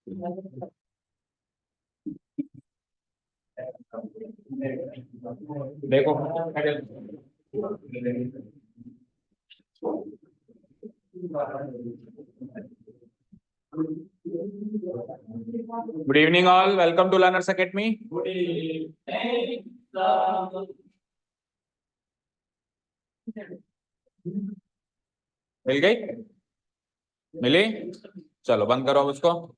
देखो, good evening all, welcome to learners academy. Good evening. मिल गई? मिली? चलो बंद करो अब उसको।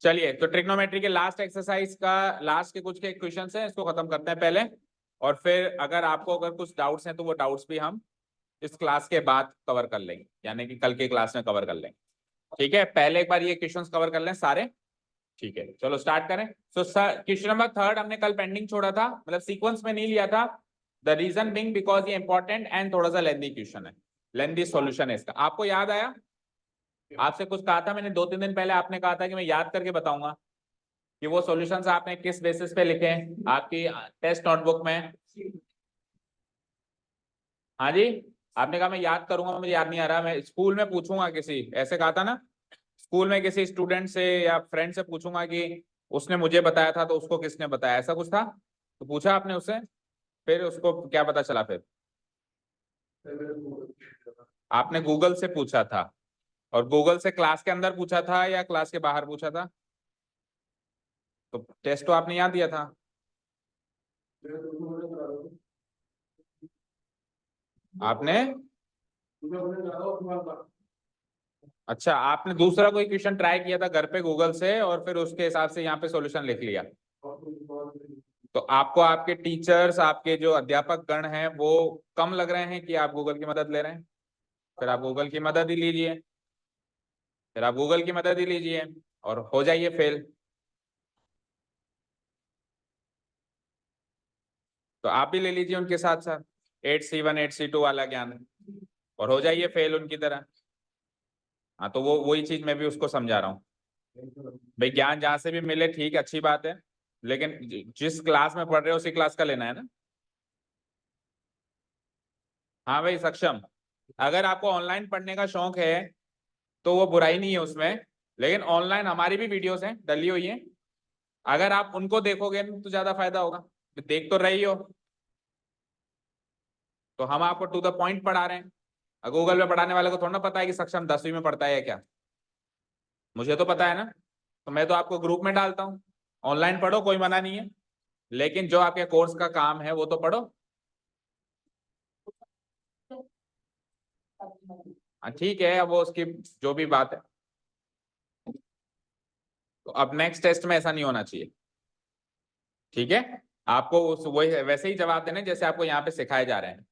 चलिए, तो ट्रिग्नोमेट्री के लास्ट एक्सरसाइज का लास्ट के कुछ के क्वेश्चंस हैं, इसको खत्म करते हैं पहले, और फिर अगर कुछ डाउट्स हैं तो वो डाउट्स भी हम इस क्लास के बाद कवर कर लेंगे, यानी कि कल के क्लास में कवर कर लेंगे। ठीक है, पहले एक बार ये क्वेश्चंस कवर कर लें सारे। ठीक है, चलो स्टार्ट करें। सो क्वेश्चन नंबर 3 हमने कल पेंडिंग छोड़ा था, मतलब सीक्वेंस में नहीं लिया था। द रीजन बिंग बिकॉज ये इंपॉर्टेंट एंड थोड़ा सा लेंथी क्वेश्चन है, लेंथी सॉल्यूशन है इसका। आपको याद आया? आपसे कुछ कहा था मैंने 2-3 दिन पहले, आपने कहा था कि मैं याद करके बताऊंगा कि वो सॉल्यूशंस आपने किस बेसिस पे लिखे हैं आपकी टेस्ट नोटबुक में। हाँ जी, आपने कहा मैं याद करूंगा, मुझे याद नहीं आ रहा, मैं स्कूल में पूछूंगा किसी, ऐसे कहा था ना, स्कूल में किसी स्टूडेंट से या फ्रेंड से पूछूंगा कि उसने मुझे बताया था तो उसको किसने बताया, ऐसा कुछ था। तो पूछा आपने उससे, फिर उसको क्या पता चला? फिर आपने गूगल से पूछा था, और गूगल से क्लास के अंदर पूछा था या क्लास के बाहर पूछा था? तो टेस्ट तो आपने याद दिया था। आपने अच्छा, आपने दूसरा कोई क्वेश्चन ट्राई किया था घर पे गूगल से, और फिर उसके हिसाब से यहाँ पे सॉल्यूशन लिख लिया। तो आपको आपके टीचर्स, आपके जो अध्यापक गण हैं वो कम लग रहे हैं कि आप गूगल की मदद ले रहे हैं? फिर आप गूगल की मदद ही लीजिए, फिर आप गूगल की मदद ही लीजिए और हो जाइए फेल। तो आप भी ले लीजिए उनके साथ साथ 8C1 8C2 वाला ज्ञान, और हो जाइए फेल उनकी तरह। हाँ, तो वो वही चीज मैं भी उसको समझा रहा हूँ। भाई ज्ञान जहां से भी मिले ठीक, अच्छी बात है, लेकिन जिस क्लास में पढ़ रहे हो उसी क्लास का लेना है ना। हाँ भाई, सक्षम, अगर आपको ऑनलाइन पढ़ने का शौक है तो वो बुराई नहीं है उसमें, लेकिन ऑनलाइन हमारी भी वीडियोस हैं डली हुई हैं, अगर आप उनको देखोगे तो ज्यादा फायदा होगा। देख तो रही हो, तो हम आपको टू द पॉइंट पढ़ा रहे हैं। गूगल में पढ़ाने वाले को थोड़ा ना पता है कि सक्षम 10वीं में पढ़ता है या क्या, मुझे तो पता है ना। तो मैं तो आपको ग्रुप में डालता हूँ, ऑनलाइन पढ़ो, कोई मना नहीं है, लेकिन जो आपके कोर्स का काम है वो तो पढ़ो। हाँ ठीक है, अब वो उसकी जो भी बात है। तो अब नेक्स्ट टेस्ट में ऐसा नहीं होना चाहिए, ठीक है? आपको उस वही वैसे ही जवाब देने जैसे आपको यहाँ पे सिखाए जा रहे हैं,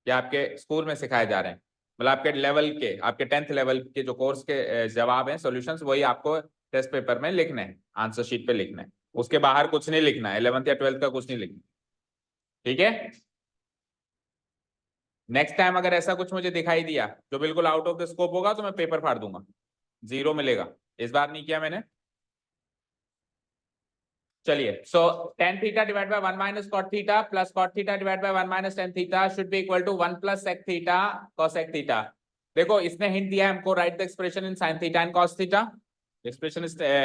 या आपके स्कूल में सिखाए जा रहे हैं, मतलब आपके लेवल के, आपके 10th लेवल के जो कोर्स के जवाब हैं, सॉल्यूशंस, वही आपको टेस्ट पेपर में लिखने हैं, आंसर शीट पे लिखना है, उसके बाहर कुछ नहीं लिखना है, 11th या 12th का कुछ नहीं लिखना, ठीक है? नेक्स्ट टाइम अगर ऐसा कुछ मुझे दिखाई दिया जो बिल्कुल आउट ऑफ द स्कोप होगा तो मैं पेपर फाड़ दूंगा, 0 मिलेगा। इस बार नहीं किया मैंने। चलिए, so tan theta divide by 1 minus cot theta plus cot theta divide by 1 minus tan theta should be equal to 1 plus sec theta cosec theta. देखो, इसने हिंट दिया है हमको, right the expression in sin theta and cos theta. Expression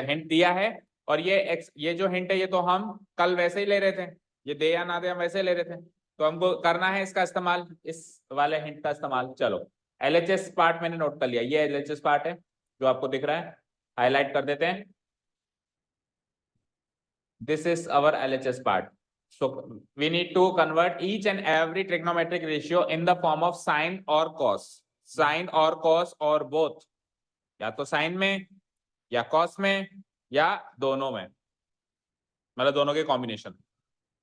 hint दिया है, और ये जो हिंट है ये तो हम कल वैसे ही ले रहे थे, ये दे या ना दे हम वैसे ही ले रहे थे, तो हमको करना है इसका इस्तेमाल, इस वाले हिंट का इस्तेमाल। चलो, LHS पार्ट मैंने नोट कर लिया, ये LHS पार्ट है जो आपको दिख रहा है, हाईलाइट कर देते हैं। This is our LHS part. So we need to convert each and every trigonometric ratio in the form of sine or cos. Sine or cos or both. या तो साइन में या कॉस में या दोनों में, मतलब दोनों के कॉम्बिनेशन,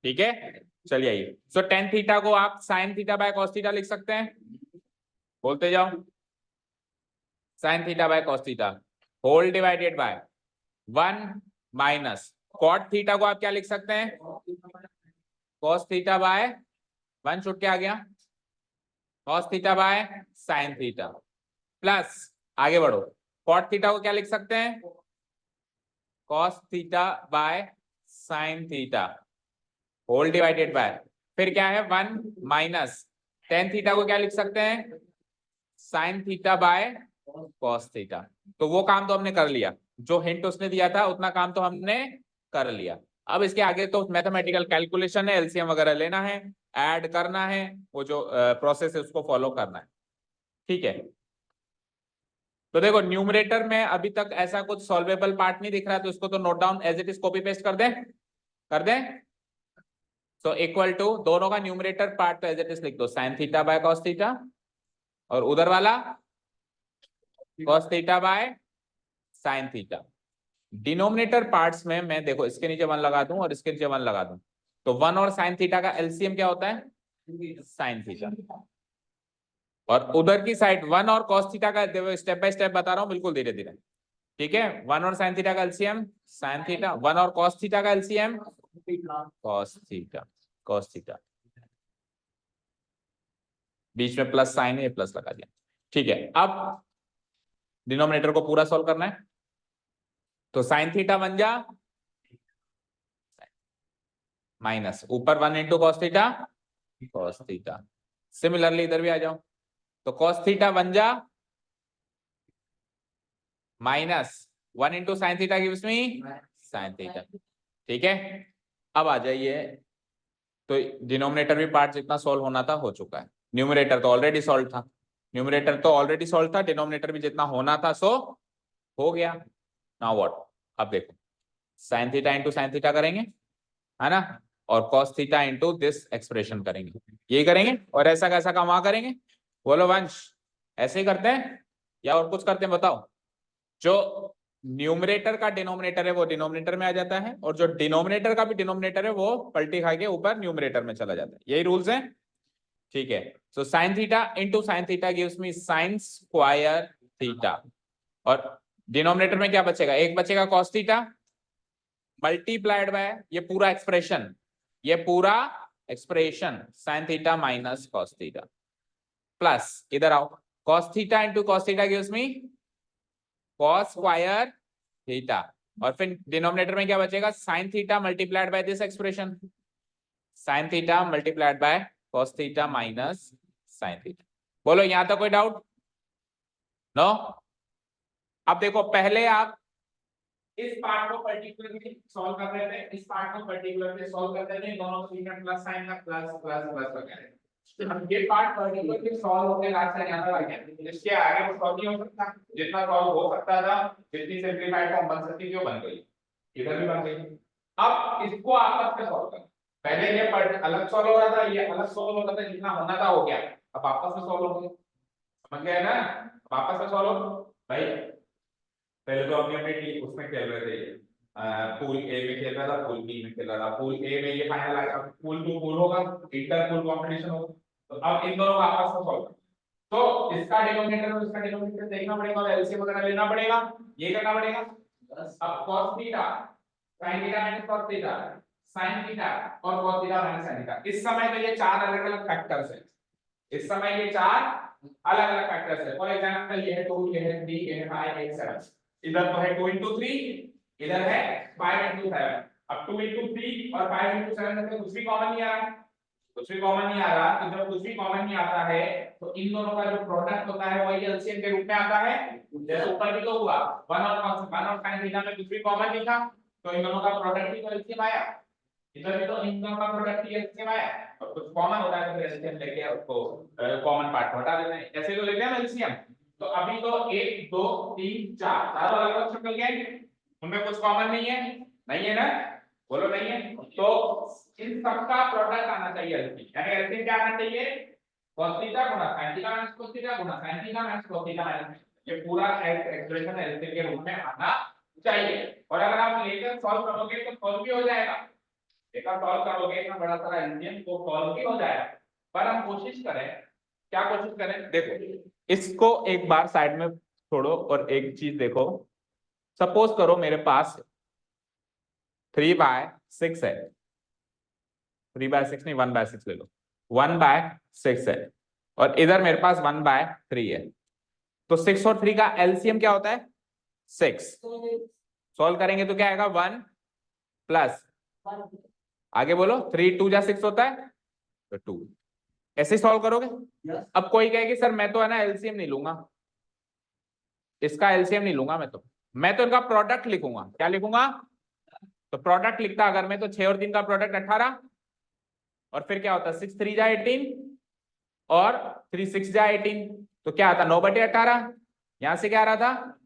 ठीक है? चलिए आइए, सो tan थीटा को आप sin theta by cos theta लिख सकते हैं, बोलते जाओ, sin theta by cos theta whole divided by 1 minus cot theta को आप क्या लिख सकते हैं? cos थीटा बाय 1 छुट के आ गया, cos theta by sin theta, plus आगे बढ़ो, cot थीटा को क्या लिख सकते हैं? cos theta by sin theta whole divided by, फिर क्या है 1 माइनस tan थीटा को क्या लिख सकते हैं? sin theta by cos theta. तो वो काम तो हमने कर लिया, जो हिंट उसने दिया था उतना काम तो हमने कर लिया। अब इसके आगे तो मैथमेटिकल कैलकुलेशन है, एलसीएम वगैरह लेना है, ऐड करना है, वो जो प्रोसेस है उसको फॉलो करना है। ठीक है, तो देखो न्यूमरेटर में अभी तक ऐसा कुछ सॉल्वेबल पार्ट नहीं दिख रहा, तो इसको तो note down as it is copy paste कर दें, कर दें। तो इक्वल टू दोनों का न्यूमरेटर पार्ट तो एज इट इज लिख दो, sine theta by cos theta, और उधर वाला cos theta by sine theta. Denominator parts में मैं देखो इसके नीचे 1 लगा दूं और इसके नीचे 1 लगा दूं, तो 1 और साइन थीटा का एलसीएम क्या होता है, साइन थीटा। और उधर की साइड 1 और कॉस थीटा का, देखो स्टेप बाय स्टेप बता रहा हूं, बिल्कुल धीरे धीरे। ठीक है, 1 और साइन थीटा का एलसीएम साइन थीटा, 1 और कॉस थीटा का LCM cos theta, cos theta. बीच में प्लस साइन है, प्लस लगा दिया। ठीक है, अब डिनोमिनेटर को पूरा सॉल्व करना है, तो साइन थीटा बन जा माइनस ऊपर 1 into cos theta, cos theta. Similarly इधर भी आ जाओ, तो कॉस थीटा बन जा minus 1 into sine theta gives me sine theta. ठीक है, अब आ जाइए, तो डिनोमिनेटर भी पार्ट जितना सॉल्व होना था हो चुका है, न्यूमरेटर तो ऑलरेडी सॉल्व था, न्यूमरेटर तो ऑलरेडी सॉल्व था, डिनोमिनेटर भी जितना होना था सो हो गया। नाउ व्हाट, अब देखो sine theta into sine theta करेंगे, है ना, और cos theta into this expression करेंगे, यही करेंगे। और ऐसा कैसा काम वहां करेंगे, बोलो वंश, ऐसे ही करते हैं या और कुछ करते हैं बताओ। जो न्यूमरेटर का डिनोमिनेटर है वो डिनोमिनेटर में आ जाता है, और जो डिनोमिनेटर का भी डिनोमिनेटर है वो पलटी खा के ऊपर न्यूमरेटर में चला जाता है, यही रूल्स हैं। ठीक है, so sine theta into sine theta gives me sign square theta, और डिनोमिनेटर में क्या बचेगा, एक बचेगा कॉस थीटा मल्टीप्लाइड बाय ये पूरा एक्सप्रेशन, ये पूरा expression sign theta minus cos theta, plus इधर आओ cos theta into cos theta gives me cos square theta, और फिर डिनोमिनेटर में क्या बचेगा, sine theta multiplied by this expression, sine theta multiplied by cos theta minus sine theta. बोलो यहां तक कोई डाउट, नो। अब देखो पहले आप इस पार्ट को पर्टिकुलरली सॉल्व कर रहे थे, इस पार्ट को पर्टिकुलरली सॉल्व करते थे, दोनों सीक्वेंस प्लस साइन का प्लस प्लस प्लस वगैरह, ये पार्ट पर्टिकुलरली सॉल्व होके लास्ट टाइम यहां तक आ गया, इसके आगे वो सॉल्व नहीं हो सकता, जितना सॉल्व हो सकता था, जितनी सिंपलीफाइड फॉर्म बन सकती थी वो बन गई, इधर भी बन गई। अब इसको आपस में सॉल्व करना, पहले ये पार्ट अलग सॉल्व हो रहा था, ये अलग सॉल्व हो रहा था, जितना होना था हो गया, अब आपस में सॉल्व होंगे, समझ गए ना, आपस में सॉल्व हो भाई। पहले तो अपनी अपनी टीम उसमें खेल रहे थे, पूल ए में खेल रहा था, पूल बी में खेल रहा था, पूल ए में ये फाइनल आएगा, पूल टू पूल होगा, इंटर पूल कंपटीशन होगा, तो अब इन दोनों का आपस में सॉल्व, तो इसका डिनोमिनेटर और इसका डिनोमिनेटर देखना पड़ेगा और एलसीएम वगैरह लेना पड़ेगा, ये करना पड़ेगा। अब cos theta sin theta minus cos theta sin theta और cos theta minus sin theta, इस समय तो ये चार अलग अलग फैक्टर्स हैं, इस समय ये चार अलग अलग फैक्टर्स है, फॉर एग्जांपल ये है 2, ये है 3, ये है 5, ये है 7, इधर तो है 2 into 3, इधर है 5 into 7, अब 2 into 3 और 5 into 7 में से कुछ भी कॉमन नहीं आ रहा, कुछ भी कॉमन नहीं आ रहा, तो जब कुछ भी कॉमन नहीं आता है तो इन दोनों का जो प्रोडक्ट होता है वही एलसीएम के रूप में आता है, जैसे ऊपर भी तो हुआ 1 और sin थीटा में कुछ भी कॉमन नहीं था, तो इन दोनों का प्रोडक्ट ही तो एलसीएम आया, इधर भी तो इन दोनों का प्रोडक्ट ही एलसीएम आया, और कुछ कॉमन होता है तो फिर एलसीएम लेके उसको कॉमन पार्ट हटा देना है, ऐसे तो लेते हैं एलसीएम। तो अभी तो 1 2 3 4 चारों अलग अलग शक्ल के हैं, उनमें कुछ कॉमन नहीं है, नहीं है ना, बोलो नहीं है, तो इन सबका प्रोडक्ट आना चाहिए एलसीएम, यानी एलसीएम क्या आना चाहिए, cos थीटा गुणा sin theta minus cos theta गुणा sin theta minus cos theta minus, ये पूरा एक्सप्रेशन एलसीएम के रूप में आना चाहिए। और अगर आप लेकर सॉल्व करोगे तो सॉल्व भी हो जाएगा, एक बार सॉल्व करोगे इतना बड़ा सारा एलसीएम तो सॉल्व भी हो जाएगा, पर हम कोशिश करें, क्या कोशिश करें, देखो इसको एक बार साइड में छोड़ो और एक चीज देखो, सपोज करो मेरे पास 3/6 है, 3/6 नहीं 1/6 ले लो, 1/6 है, और इधर मेरे पास 1/3 है, तो 6 और 3 का एलसीएम क्या होता है 6, सॉल्व करेंगे तो क्या आएगा 1 प्लस, आगे बोलो 3 2 जा 6 होता है तो 2, ऐसे सॉल्व करोगे। अब कोई कहेगी सर मैं तो है ना एलसीएम नहीं लूंगा, इसका एलसीएम नहीं लूंगा मैं तो, मैं तो इनका प्रोडक्ट लिखूंगा, क्या लिखूंगा? तो प्रोडक्ट लिखता अगर मैं, तो 6 और 3 का प्रोडक्ट 18, और फिर क्या होता 6 3 जा 18 और 3 6 जा 18, तो क्या आता 9/18। यहां से क्या आ रहा था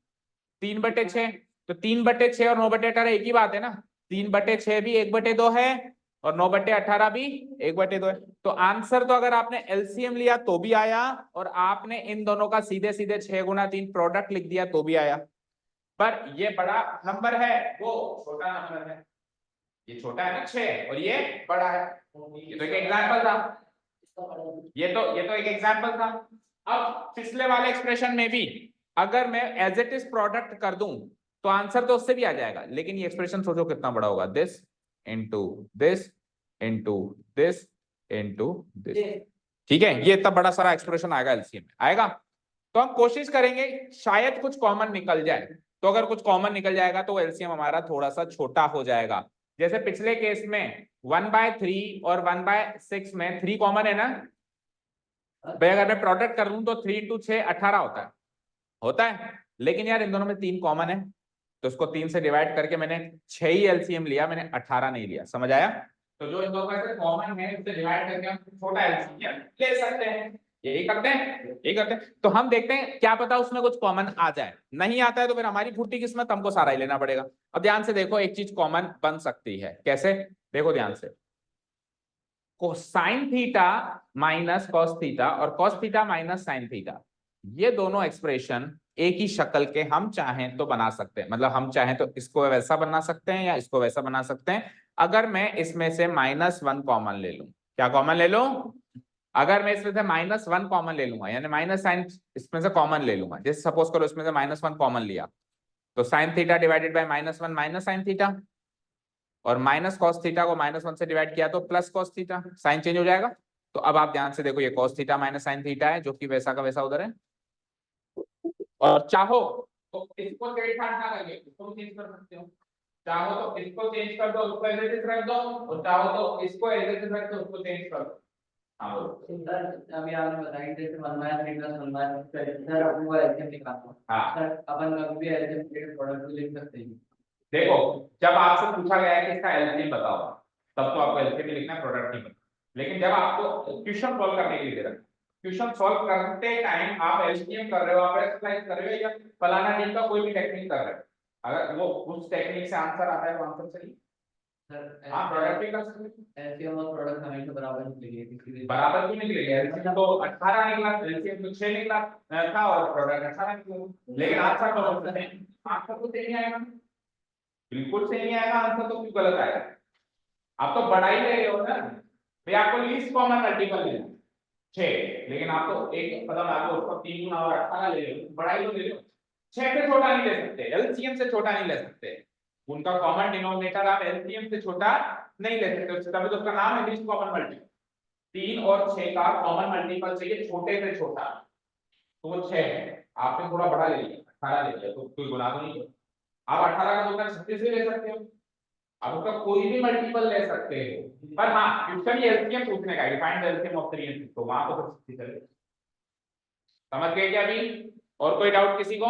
3/6, तो 3/6 और 9/18 एक ही बात है ना। 3/6 भी 1/2 है और 9/18 भी 1/2 है। तो आंसर तो अगर आपने एलसीएम लिया तो भी आया, और आपने इन दोनों का सीधे सीधे 6 गुना 3 प्रोडक्ट लिख दिया तो भी आया। पर ये बड़ा नंबर है, वो छोटा नंबर है। ये छोटा है ना 6 और ये बड़ा है। ये तो एक एग्जाम्पल था, ये तो एक एग्जाम्पल था। अब पिछले वाले एक्सप्रेशन में भी अगर मैं एज इट इज प्रोडक्ट कर दूं तो आंसर तो उससे भी आ जाएगा, लेकिन ये एक्सप्रेशन सोचो कितना बड़ा होगा, this into this into this into this. ठीक है, ये इतना बड़ा सारा एक्सप्रेशन आएगा एलसीएम में, आएगा। तो हम कोशिश करेंगे शायद कुछ कॉमन निकल जाए, तो अगर कुछ कॉमन निकल जाएगा तो एलसीएम हमारा थोड़ा सा छोटा हो जाएगा। जैसे पिछले केस में 1/3 और 1/6 में 3 कॉमन है ना भाई, अगर मैं प्रोडक्ट कर लूं तो 3 × 6 18 होता है, लेकिन यार इन दोनों में 3 कॉमन है, तो उसको 3 से डिवाइड करके मैंने 6 ही एलसीएम लिया, मैंने 18 नहीं लिया। समझ आया? तो जो इन दोनों में से कॉमन है उससे डिवाइड करके हम छोटा एलसीएम ले सकते हैं। यही करते हैं, यही करते हैं। तो हम देखते हैं, क्या पता उसमें कुछ कॉमन आ जाए। नहीं आता है तो फिर हमारी फूटी किस्मत, हमको सारा ही लेना पड़ेगा। अब ध्यान से देखो, एक चीज कॉमन बन सकती है, कैसे? देखो ध्यान से, sine theta minus cos theta और cos theta minus sine theta, ये दोनों एक्सप्रेशन एक ही शक्ल के हम चाहें तो बना सकते हैं। मतलब हम चाहें तो इसको वैसा बना सकते हैं या इसको वैसा बना सकते हैं। अगर मैं इसमें से -1 कॉमन ले लूं, क्या कॉमन ले लूं? अगर मैं इसमें से -1 कॉमन ले लूंगा, यानी माइनस साइन इसमें से कॉमन ले लूंगा, जैसे सपोज करो इसमें से -1 कॉमन लिया, तो sine theta divided by -1 minus sine theta, और माइनस कॉस थीटा को -1 से डिवाइड किया तो plus cos theta, sign change हो जाएगा। तो अब आप ध्यान से देखो, ये cos theta minus sine theta है, जो कि वैसा का वैसा उधर है। और चाहो तो इसको छेड़छाड़ ना करके इसको चेंज कर सकते हो। चाहो तो इसको चेंज कर दो, उसको एज इट इज रख दो, और चाहो तो इसको एज इट इज रख दो, उसको चेंज कर दो। हाँ बोलो। सर अभी आपने बताया कि जैसे 1/3 + 1/6 सर अपन को एलसीएम निकालना है। हाँ सर अपन कभी भी एलसीएम के प्रोडक्ट को लिख सकते हैं। देखो, जब आपसे पूछा गया है कि इसका एलसीएम बताओ, तब तो आपको एलसीएम लिखना है, प्रोडक्ट नहीं बताना। लेकिन जब आपको क्वेश्चन सॉल्व करने के लिए दे रखा है, क्वेश्चन सॉल्व करते टाइम आप एलसीएम कर रहे हो, आप एक्सरसाइज कर रहे हो, या फलाना टीम का कोई भी टेक्निक कर रहे हो, अगर वो उस टेक्निक से आंसर आता है तो आंसर सही। सर हाँ प्रोडक्ट भी कर सकते हैं। एलसीएम और प्रोडक्ट हमेशा बराबर निकलेंगे, इसलिए बराबर क्यों निकलेगा? एलसीएम तो 18 निकला, एलसीएम तो 6 निकला था, और प्रोडक्ट 18 निकला, लेकिन आंसर तो आंसर तो सही आएगा, बिल्कुल सही नहीं आएगा आंसर, तो क्यों गलत आएगा? आप तो बड़ा ही ले रहे हो ना भाई, आपको लीस्ट कॉमन मल्टीपल लेना 6, लेकिन आप तो एक कदम आपको उसको 3 गुना और 18 ले रहे हो, बड़ा ही तो ले रहे हो। 6 से छोटा नहीं ले सकते, एलसीएम से छोटा नहीं ले सकते, उनका कॉमन डिनोमिनेटर आप एलसीएम से छोटा नहीं ले सकते, तभी तो उसका नाम है लीस्ट कॉमन मल्टीपल। 3 और 6 का कॉमन मल्टीपल चाहिए छोटे से छोटा, तो वो 6 है, आपने थोड़ा बड़ा ले लिया 18 ले लिया, तो कोई गुना तो नहीं। आप 18 का गुना 36 से ले सकते हो, आप उसका कोई भी मल्टीपल ले सकते हो, पर हाँ क्वेश्चन ये एलसीएम पूछने का है, find the LCM of 3 and 6, तो वहां तो फिर चले। समझ गए क्या अभी? और कोई डाउट किसी को?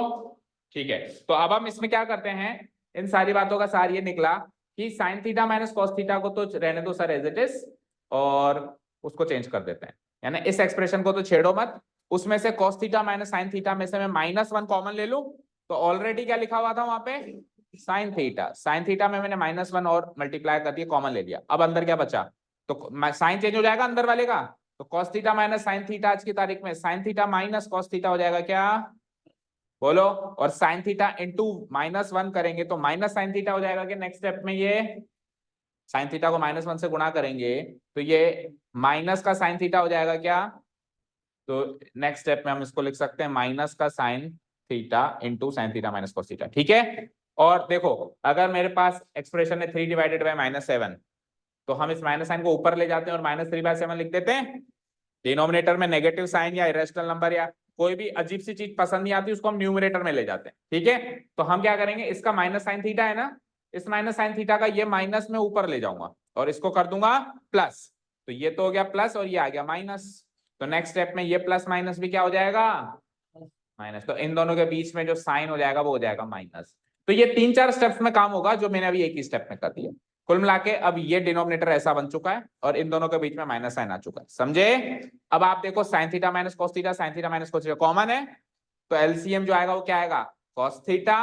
ठीक है, तो अब हम इसमें क्या करते हैं, इन सारी बातों का सार ये निकला कि sign theta minus cos theta को तो रहने दो सर एज इट इज, और उसको चेंज कर देते हैं, यानी इस एक्सप्रेशन को तो छेड़ो मत। उसमें से cos theta minus sine theta में से मैं -1 कॉमन ले लूं, तो ऑलरेडी क्या लिखा हुआ था वहां पे साइन थीटा, साइन थीटा में मैंने -1 और मल्टीप्लाई कर दिया, कॉमन ले लिया। अब अंदर क्या बचा, तो साइन चेंज हो जाएगा अंदर वाले का, तो cos theta minus sine theta आज की तारीख में sign theta minus cos theta हो जाएगा, क्या बोलो? और साइन थीटा इंटू -1 करेंगे तो माइनस साइन थीटा हो जाएगा, कि नेक्स्ट स्टेप में ये साइन थीटा को -1 से गुणा करेंगे तो ये माइनस का साइन थीटा हो जाएगा, क्या? तो नेक्स्ट स्टेप में हम इसको लिख सकते हैं माइनस का sign theta into sine theta minus cos theta. ठीक है, और देखो अगर मेरे पास एक्सप्रेशन है 3 डिवाइडेड बाय -7, तो हम इस माइनस साइन को ऊपर ले जाते हैं और -3/7 लिख देते हैं। डिनोमिनेटर में नेगेटिव साइन या इरेशनल नंबर या कोई भी अजीब सी चीज पसंद नहीं आती, उसको हम न्यूमरेटर में ले जाते हैं। ठीक है, तो हम क्या करेंगे, इसका माइनस साइन थीटा है ना, इस माइनस साइन थीटा का ये माइनस में ऊपर ले जाऊंगा और इसको कर दूंगा प्लस, तो ये तो हो गया प्लस और ये आ गया माइनस। तो नेक्स्ट स्टेप में ये प्लस माइनस भी क्या हो जाएगा, माइनस। तो इन दोनों के बीच में जो साइन हो जाएगा वो हो जाएगा माइनस। तो ये 3-4 स्टेप्स में काम होगा जो मैंने अभी एक ही स्टेप में कर दिया। कुल मिला के अब ये डिनोमिनेटर ऐसा बन चुका है और इन दोनों के बीच में माइनस साइन आ चुका है, समझे। अब आप देखो sine theta minus cos theta, sine theta minus cos theta common है, तो एलसीएम जो आएगा वो क्या आएगा, cos theta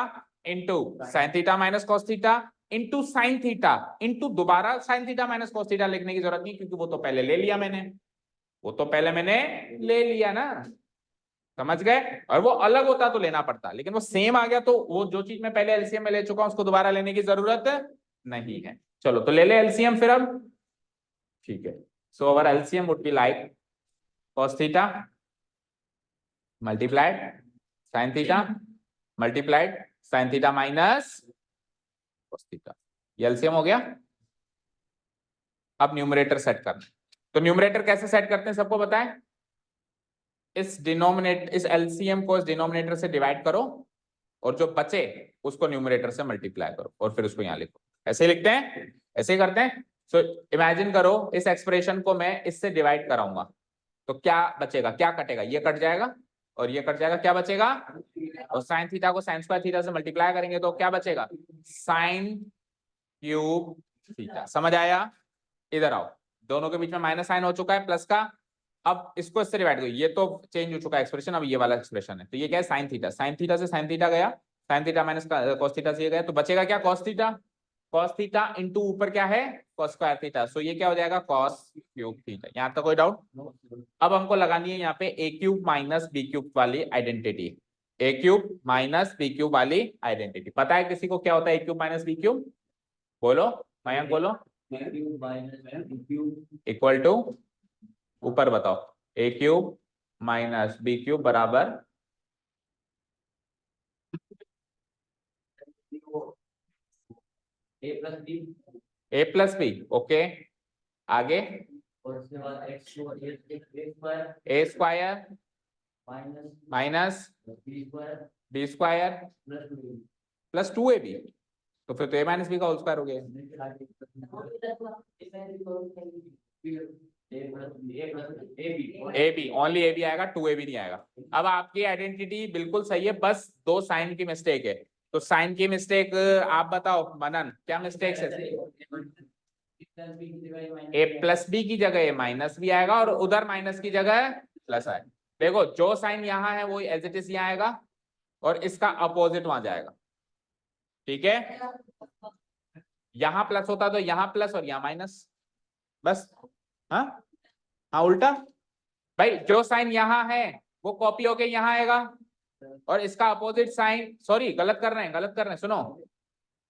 into sine theta minus cos theta into sine theta into दोबारा sine theta minus cos theta लिखने की जरूरत नहीं, क्योंकि वो तो पहले ले लिया मैंने, वो तो पहले मैंने ले लिया ना, समझ गए। और वो अलग होता तो लेना पड़ता, लेकिन वो सेम आ गया तो वो जो चीज मैं पहले एलसीएम में ले चुका हूं उसको दोबारा लेने की जरूरत नहीं है। चलो तो ले ले एलसीएम फिर अब, ठीक है। So our LCM would be like cos theta multiplied sin theta multiplied sin theta minus cos theta, ये एलसीएम हो गया। अब न्यूमरेटर सेट करना, तो न्यूमरेटर कैसे सेट करते हैं सबको बताएं। इस एलसीएम को इस डिनोमिनेटर से डिवाइड करो और जो बचे उसको न्यूमरेटर से मल्टीप्लाई करो और फिर उसको यहाँ लिखो, ऐसे लिखते हैं, ऐसे ही करते हैं। सो इमेजिन करो इस एक्सप्रेशन को मैं इससे डिवाइड कराऊंगा तो क्या बचेगा, क्या कटेगा, ये कट जाएगा और ये कट जाएगा, क्या बचेगा, और साइन थीटा को साइन स्क्वायर थीटा से मल्टीप्लाई करेंगे तो क्या बचेगा, साइन क्यूब थीटा। समझ आया, इधर आओ, दोनों के बीच में माइनस साइन हो चुका है प्लस का, अब इसको इससे डिवाइड करो, ये तो चेंज हो चुका है एक्सप्रेशन, अब ये वाला एक्सप्रेशन है, तो ये क्या है साइन थीटा, साइन थीटा से साइन थीटा गया, sign theta minus cos theta से ये गया, तो बचेगा क्या, कॉस थीटा इंटू ऊपर क्या है कॉस स्क्वायर थीटा, सो ये क्या हो जाएगा कॉस क्यूब थीटा। यहाँ तक कोई डाउट। अब हमको लगानी है यहाँ पे a cube minus b cube वाली identity, a cube minus b cube वाली आइडेंटिटी। पता है किसी को क्या होता है a cube minus b cube, बोलो मयंक बोलो, इक्वल टू, ऊपर बताओ, a cube minus b cube बराबर ए प्लस बी, ओके आगे और उसके बाद a square minus B square plus 2ab, तो फिर तो ए माइनस बी का होल स्क्वायर हो गया, A B only A B आएगा, 2ab नहीं आएगा। अब आपकी आइडेंटिटी बिल्कुल सही है, बस दो साइन की मिस्टेक है, तो साइन की मिस्टेक आप बताओ मनन, क्या मिस्टेक है, ए प्लस बी की जगह ए माइनस बी आएगा और उधर माइनस की जगह प्लस आएगा। देखो जो साइन यहाँ है वो एज इट इज यहाँ आएगा और इसका अपोजिट वहां जाएगा, ठीक है। यहाँ प्लस होता तो यहाँ प्लस और यहाँ माइनस, बस। हाँ हाँ उल्टा, भाई जो साइन यहाँ है वो कॉपी होके यहाँ आएगा और इसका अपोजिट साइन, सॉरी गलत कर रहे हैं, सुनो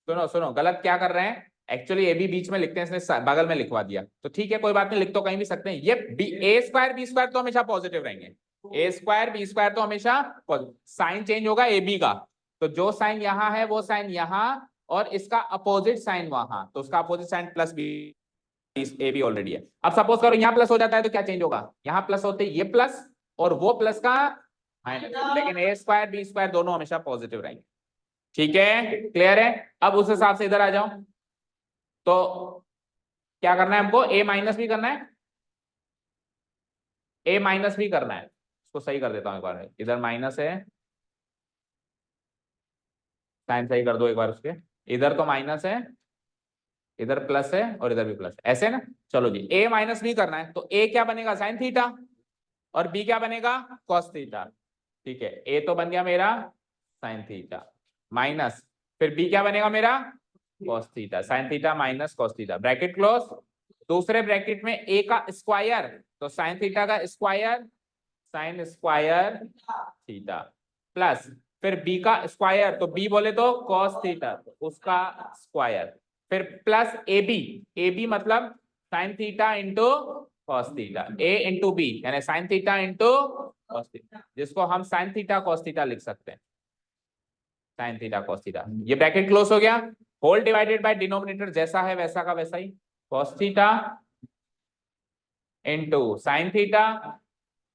सुनो सुनो, गलत क्या कर रहे हैं, एक्चुअली ए बी बीच में लिखते हैं, इसने बगल में लिखवा दिया, तो ठीक है कोई बात नहीं, लिख तो कहीं भी सकते हैं। ये ए स्क्वायर बी स्क्वायर तो हमेशा पॉजिटिव रहेंगे, ए स्क्वायर बी स्क्वायर तो हमेशा पॉजिटिव, साइन चेंज होगा ए बी का, तो जो साइन यहाँ है वो साइन यहाँ और इसका अपोजिट साइन वहां, तो उसका opposite sign plus B, A B already है। अब सपोज करो यहाँ प्लस हो जाता है तो क्या चेंज होगा, यहाँ प्लस होते ये प्लस और वो प्लस का माइनस, लेकिन ए स्क्वायर बी स्क्वायर दोनों हमेशा पॉजिटिव रहेंगे, ठीक है, क्लियर है। अब उस हिसाब से इधर आ जाओ, तो क्या करना है हमको, ए माइनस भी करना है, ए माइनस भी करना है, इसको सही कर देता हूं एक बार, इधर माइनस है, साइन सही कर दो एक बार उसके, इधर तो माइनस है, इधर प्लस है और इधर भी प्लस, ऐसे ना। चलो जी ए माइनस भी करना है, तो ए क्या बनेगा साइन थीटा और बी क्या बनेगा कॉस थीटा, ठीक है, ए तो बन गया मेरा साइन थीटा माइनस, फिर बी क्या बनेगा मेरा cos theta, sine theta minus cos theta, bracket close, दूसरे ब्रैकेट में ए का स्क्वायर, तो साइन थीटा का square sine square theta plus फिर बी का स्क्वायर, तो बी बोले तो कॉस थीटा उसका स्क्वायर, फिर प्लस ए बी मतलब sine theta into cos theta, a into b यानी sine theta into cos theta, जिसको हम साइन थीटा कॉस थीटा लिख सकते हैं, साइन थीटा कॉस थीटा, ये ब्रैकेट क्लोज हो गया, होल डिवाइडेड बाय डिनोमिनेटर जैसा है वैसा का वैसा ही, cos theta into sine theta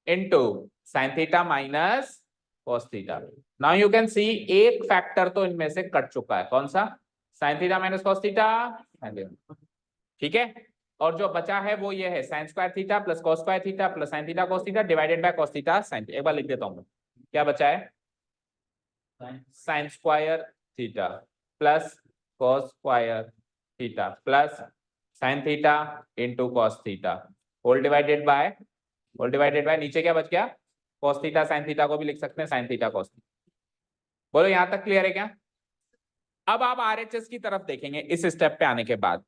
into sine theta minus cos theta. Now you can see एक फैक्टर तो इनमें से कट चुका है, कौन सा, sine theta minus cos theta, ठीक है, और जो बचा है वो ये है sine square theta plus cos square theta plus sine theta cos theta divided by cos theta sine, एक बार लिख देता हूं, क्या बचा है sine square theta plus cos square theta plus sine theta into cos theta whole divided by नीचे क्या बच गया, कॉस थीटा साइन थीटा को भी लिख सकते हैं, साइन थीटा कॉस थीटा। बोलो यहां तक क्लियर है क्या? अब आप आरएचएस की तरफ देखेंगे इस स्टेप पे आने के बाद।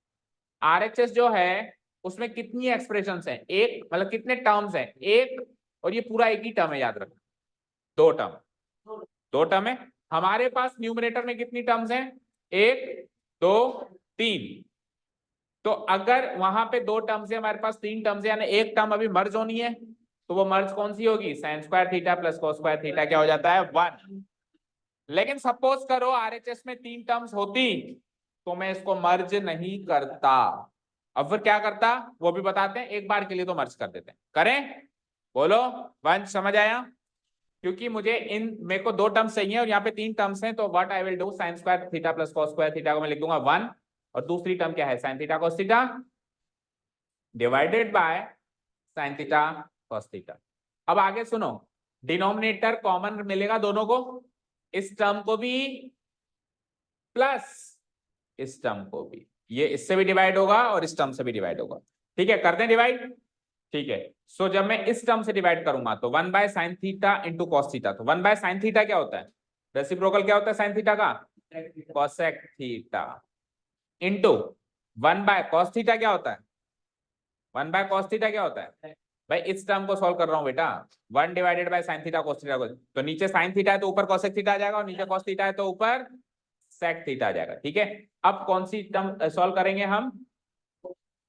आरएचएस जो है उसमें कितनी एक्सप्रेशंस हैं, एक मतलब कितने टर्म्स हैं, एक, और ये पूरा एक ही टर्म है, याद रखना, दो टर्म है। हमारे पास न्यूमरेटर में कितनी टर्म्स हैं, एक दो तीन। तो अगर वहां पे दो टर्म्स है, हमारे पास तीन टर्म्स है, यानी एक टर्म अभी मर्ज होनी है, तो वो मर्ज कौन सी होगी, sign square theta plus cos square theta क्या हो जाता है, 1। लेकिन सपोज करो आरएचएस में तीन टर्म्स होती तो मैं इसको मर्ज नहीं करता। अब फिर क्या करता वो भी बताते हैं, एक बार के लिए तो मर्ज कर देते हैं, करें? बोलो वंश समझ आया? क्योंकि मुझे मेरे को दो टर्म्स चाहिए और यहाँ पे तीन टर्म्स हैं, तो what I will do, sign square theta plus cos square theta को मैं लिख दूंगा 1, और दूसरी टर्म क्या है, sine theta cos theta divided bye sine theta cos theta. अब आगे सुनो, डिनोमिनेटर कॉमन मिलेगा दोनों को, इस टर्म को भी प्लस इस टर्म को भी, ये इससे भी डिवाइड होगा और इस टर्म से भी डिवाइड होगा। ठीक है, करते हैं डिवाइड। ठीक है, सो जब मैं इस टर्म से डिवाइड करूंगा तो 1 bye sine theta into cos theta, तो 1 बाय साइन थीटा क्या होता है, रेसिप्रोकल क्या होता है साइन थीटा का, cosec theta, into 1 bye cos theta क्या होता है, 1 बाय कॉस थीटा क्या होता है, भाई इस टर्म को सॉल्व कर रहा हूं बेटा, 1 divided by sine theta cos theta, तो नीचे साइन थीटा है तो ऊपर कोसेक थीटा आ जाएगा, और नीचे कॉस थीटा है तो ऊपर सेक थीटा आ जाएगा। ठीक है, अब कौन सी टर्म सॉल्व करेंगे हम,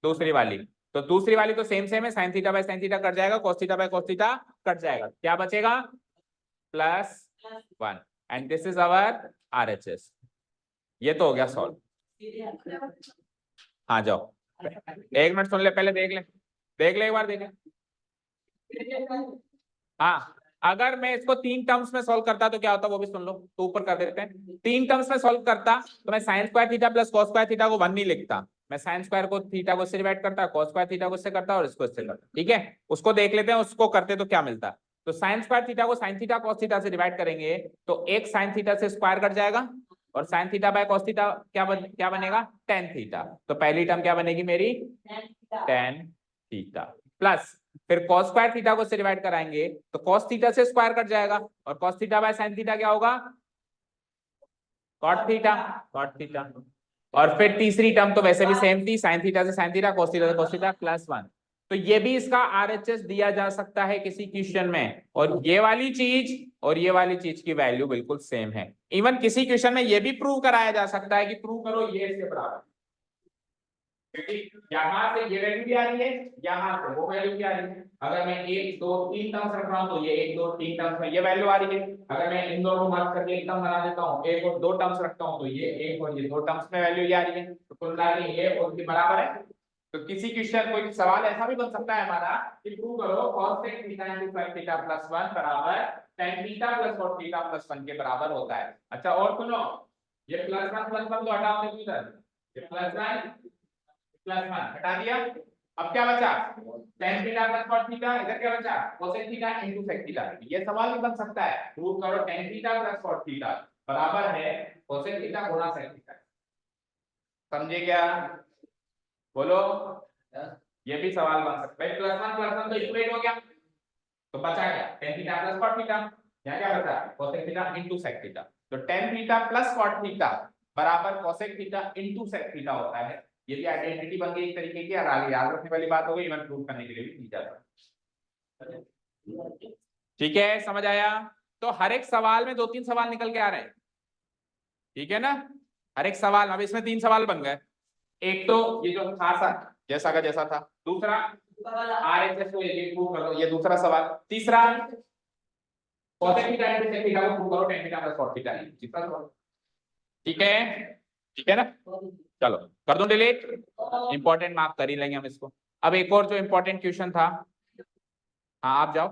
दूसरी वाली, तो दूसरी वाली तो सेम है, sine theta by sine theta cut जाएगा, cos theta by cos theta cut जाएगा, क्या बचेगा, +1, and this is our RHS. ये तो हो गया सॉल्व। हाँ जाओ, एक मिनट सुन ले, पहले देख ले एक बार देख ले। हाँ, अगर मैं इसको तीन टर्म्स में सॉल्व करता तो क्या होता वो भी सुन लो, तो ऊपर कर देते हैं, तीन टर्म्स में सॉल्व करता तो मैं sign square theta plus cos square theta को 1 नहीं लिखता, मैं साइन स्क्वायर को थीटा को इससे डिवाइड करता, कॉस स्क्वायर थीटा को इससे करता और इसको इससे करता। ठीक है, उसको देख लेते हैं, उसको करते तो क्या मिलता, तो साइन स्क्वायर थीटा को साइन थीटा कॉस थीटा से डिवाइड करेंगे तो एक साइन थीटा से स्क्वायर कट जाएगा, और sine theta by cos theta क्या बनेगा, टेन थीटा, तो पहली टर्म क्या बनेगी मेरी, टेन थीटा, प्लस फिर cos स्क्वायर थीटा को से डिवाइड कराएंगे तो cos थीटा से स्क्वायर कट जाएगा, और cos theta by sin theta क्या होगा, cot थीटा, और फिर तीसरी टर्म तो वैसे भी सेम थी, sin थीटा से sin थीटा, cos थीटा से cos थीटा +1। तो ये भी इसका आरएचएस दिया जा सकता है किसी क्वेश्चन में, और ये वाली चीज की वैल्यू बिल्कुल सेम है। इवन किसी क्वेश्चन में ये भी प्रूव कराया जा सकता है कि प्रूव करो ये इसके बराबर, यहाँ से ये वैल्यू भी आ रही है, यहाँ से वो वैल्यू भी आ रही है। अगर मैं 1 2 3 टर्म्स रख रहा हूँ तो ये 1 2 3 टर्म्स में ये वैल्यू आ रही है। अगर मैं इन दोनों को मर्ज करके एक टर्म बना देता हूँ, एक और दो टर्म्स रखता हूँ तो ये एक और ये दो टर्म्स में वैल्यू ये आ रही है, तो कुल मिला के ये और के बराबर है। तो किसी क्वेश्चन कोई सवाल ऐसा भी बन सकता है हमारा कि प्रूव करो cos sec theta * sin theta +1 बराबर tan थीटा + cos थीटा +1 के बराबर होता है। अच्छा और सुनो, ये +1 तो हटा दो इधर, ये +1 हटा दिया, अब क्या बचा, tan थीटा + cos थीटा, इधर क्या बचा, cosec थीटा * sec थीटा। ये सवाल भी बन सकता है, प्रूव करो tan थीटा + cos थीटा बराबर है cosec थीटा गुणा sec थीटा। समझे क्या, बोलो, ये भी सवाल बन सकता है। +1 तो इक्वेट हो गया, तो बचा क्या, tan थीटा + cos थीटा, यहाँ क्या बचा, cosec थीटा * sec थीटा, तो tan थीटा + cos थीटा बराबर cosec थीटा * sec थीटा होता है। ये भी आइडेंटिटी बन गई एक तरीके की, और आगे याद रखने वाली बात हो गई, इवन प्रूव करने के लिए भी की जाता है। ठीक है, समझ आया? तो हर एक सवाल में 2-3 सवाल निकल के आ रहे हैं, ठीक है ना, हर एक सवाल, अब इसमें 3 सवाल बन गए, एक तो ये जो खासा जैसा का जैसा था, दूसरा आरएचएस को ये प्रूव करो, ये दूसरा सवाल, तीसरा cosec थीटा * sec थीटा को प्रूव करो tan थीटा + cos थीटा, तीसरा सवाल। ठीक है ना, चलो कर दूं डिलीट, इंपॉर्टेंट मार्क कर ही लेंगे हम इसको। अब एक और जो इंपॉर्टेंट क्वेश्चन था, हाँ आप जाओ,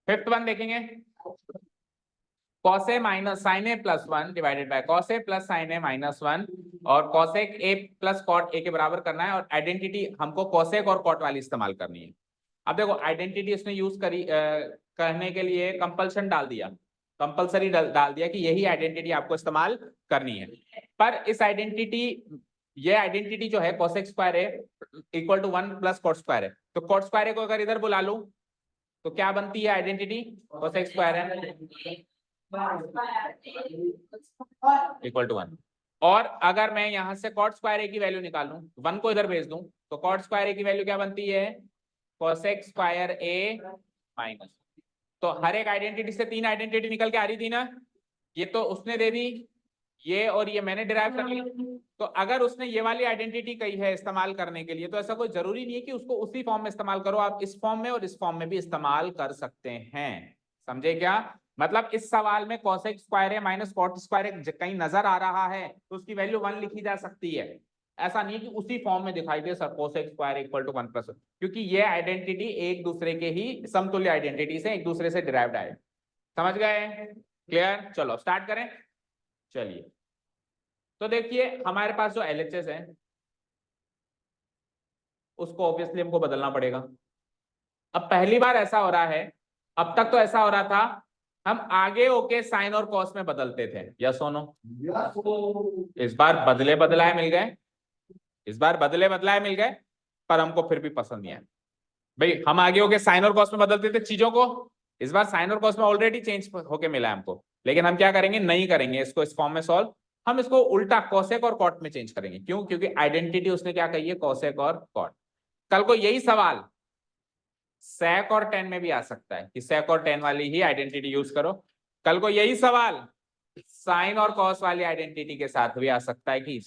फिफ्थ वन देखेंगे, cos a - sin a +1 divided by cos a + sin a -1 और cosec a + cot a के बराबर करना है, और आइडेंटिटी हमको cosec और cot वाली इस्तेमाल करनी है। अब देखो आइडेंटिटी इसने यूज करी करने के लिए कंपल्शन डाल दिया, कंपलसरी डाल दिया कि यही आइडेंटिटी आपको इस्तेमाल करनी है। पर इस आइडेंटिटी, ये आइडेंटिटी जो है cosec स्क्वायर है equal to 1 plus cot square है, तो cot स्क्वायर को अगर इधर बुला लूं तो क्या बनती है आइडेंटिटी, cosec स्क्वायर है इक्वल टू 1। और अगर मैं यहां से cot स्क्वायर की वैल्यू निकालूं, 1 को इधर भेज दूं, तो cot स्क्वायर की वैल्यू क्या बनती है, cosec स्क्वायर a माइनस। तो हर एक आइडेंटिटी से 3 आइडेंटिटी निकल के आ रही थी ना, ये तो उसने दे दी, ये और ये मैंने डिराइव कर ली। तो अगर उसने ये वाली आइडेंटिटी कही है इस्तेमाल करने के लिए, तो ऐसा कोई जरूरी नहीं है कि उसको उसी फॉर्म में इस्तेमाल करो, आप इस फॉर्म में और इस फॉर्म में भी इस्तेमाल कर सकते हैं। समझे क्या, मतलब इस सवाल में cosec स्क्वायर है माइनस cot स्क्वायर कहीं नजर आ रहा है तो उसकी वैल्यू 1 लिखी जा सकती है। ऐसा नहीं है कि उसी फॉर्म में दिखाई दे sir cosec square equal to 1 plus, क्योंकि ये आइडेंटिटी एक दूसरे के ही समतुल्य आइडेंटिटी से एक दूसरे से डिराइव्ड है। समझ गए, क्लियर, चलो स्टार्ट करें। चलिए, तो देखिए हमारे पास जो LHS है उसको ऑब्वियसली हमको बदलना पड़ेगा। अब पहली बार ऐसा हो रहा है, अब तक तो ऐसा हो रहा था हम आगे होके साइन और कॉस में बदलते थे, यस सोनो। इस बार बदले बदलाए मिल गए, इस बार बदले बदलाए मिल गए, पर हमको फिर भी पसंद नहीं आया। भाई हम आगे होके साइन और कॉस में बदलते थे चीजों को, इस बार साइन और कॉस में ऑलरेडी चेंज होके मिला है हमको, लेकिन हम क्या करेंगे, नहीं करेंगे इसको इस फॉर्म में सॉल्व, हम इसको उल्टा कॉसेक और कॉट में चेंज करेंगे। क्यों, क्योंकि आइडेंटिटी उसने क्या कही है, कॉसेक और कॉट। कल को यही सवाल sec और tan में भी आ सकता है कि sec और tan वाली ही आइडेंटिटी यूज करो। कल को यही सवाल साइन और कॉस वाली आइडेंटिटी के साथ भी आ सकता है कि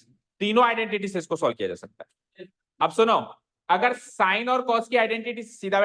तीनों आइडेंटिटी से इसको सॉल्व किया जा सकता है। अब सुनो, अगर साइन और कॉस की आइडेंटिटी सीधा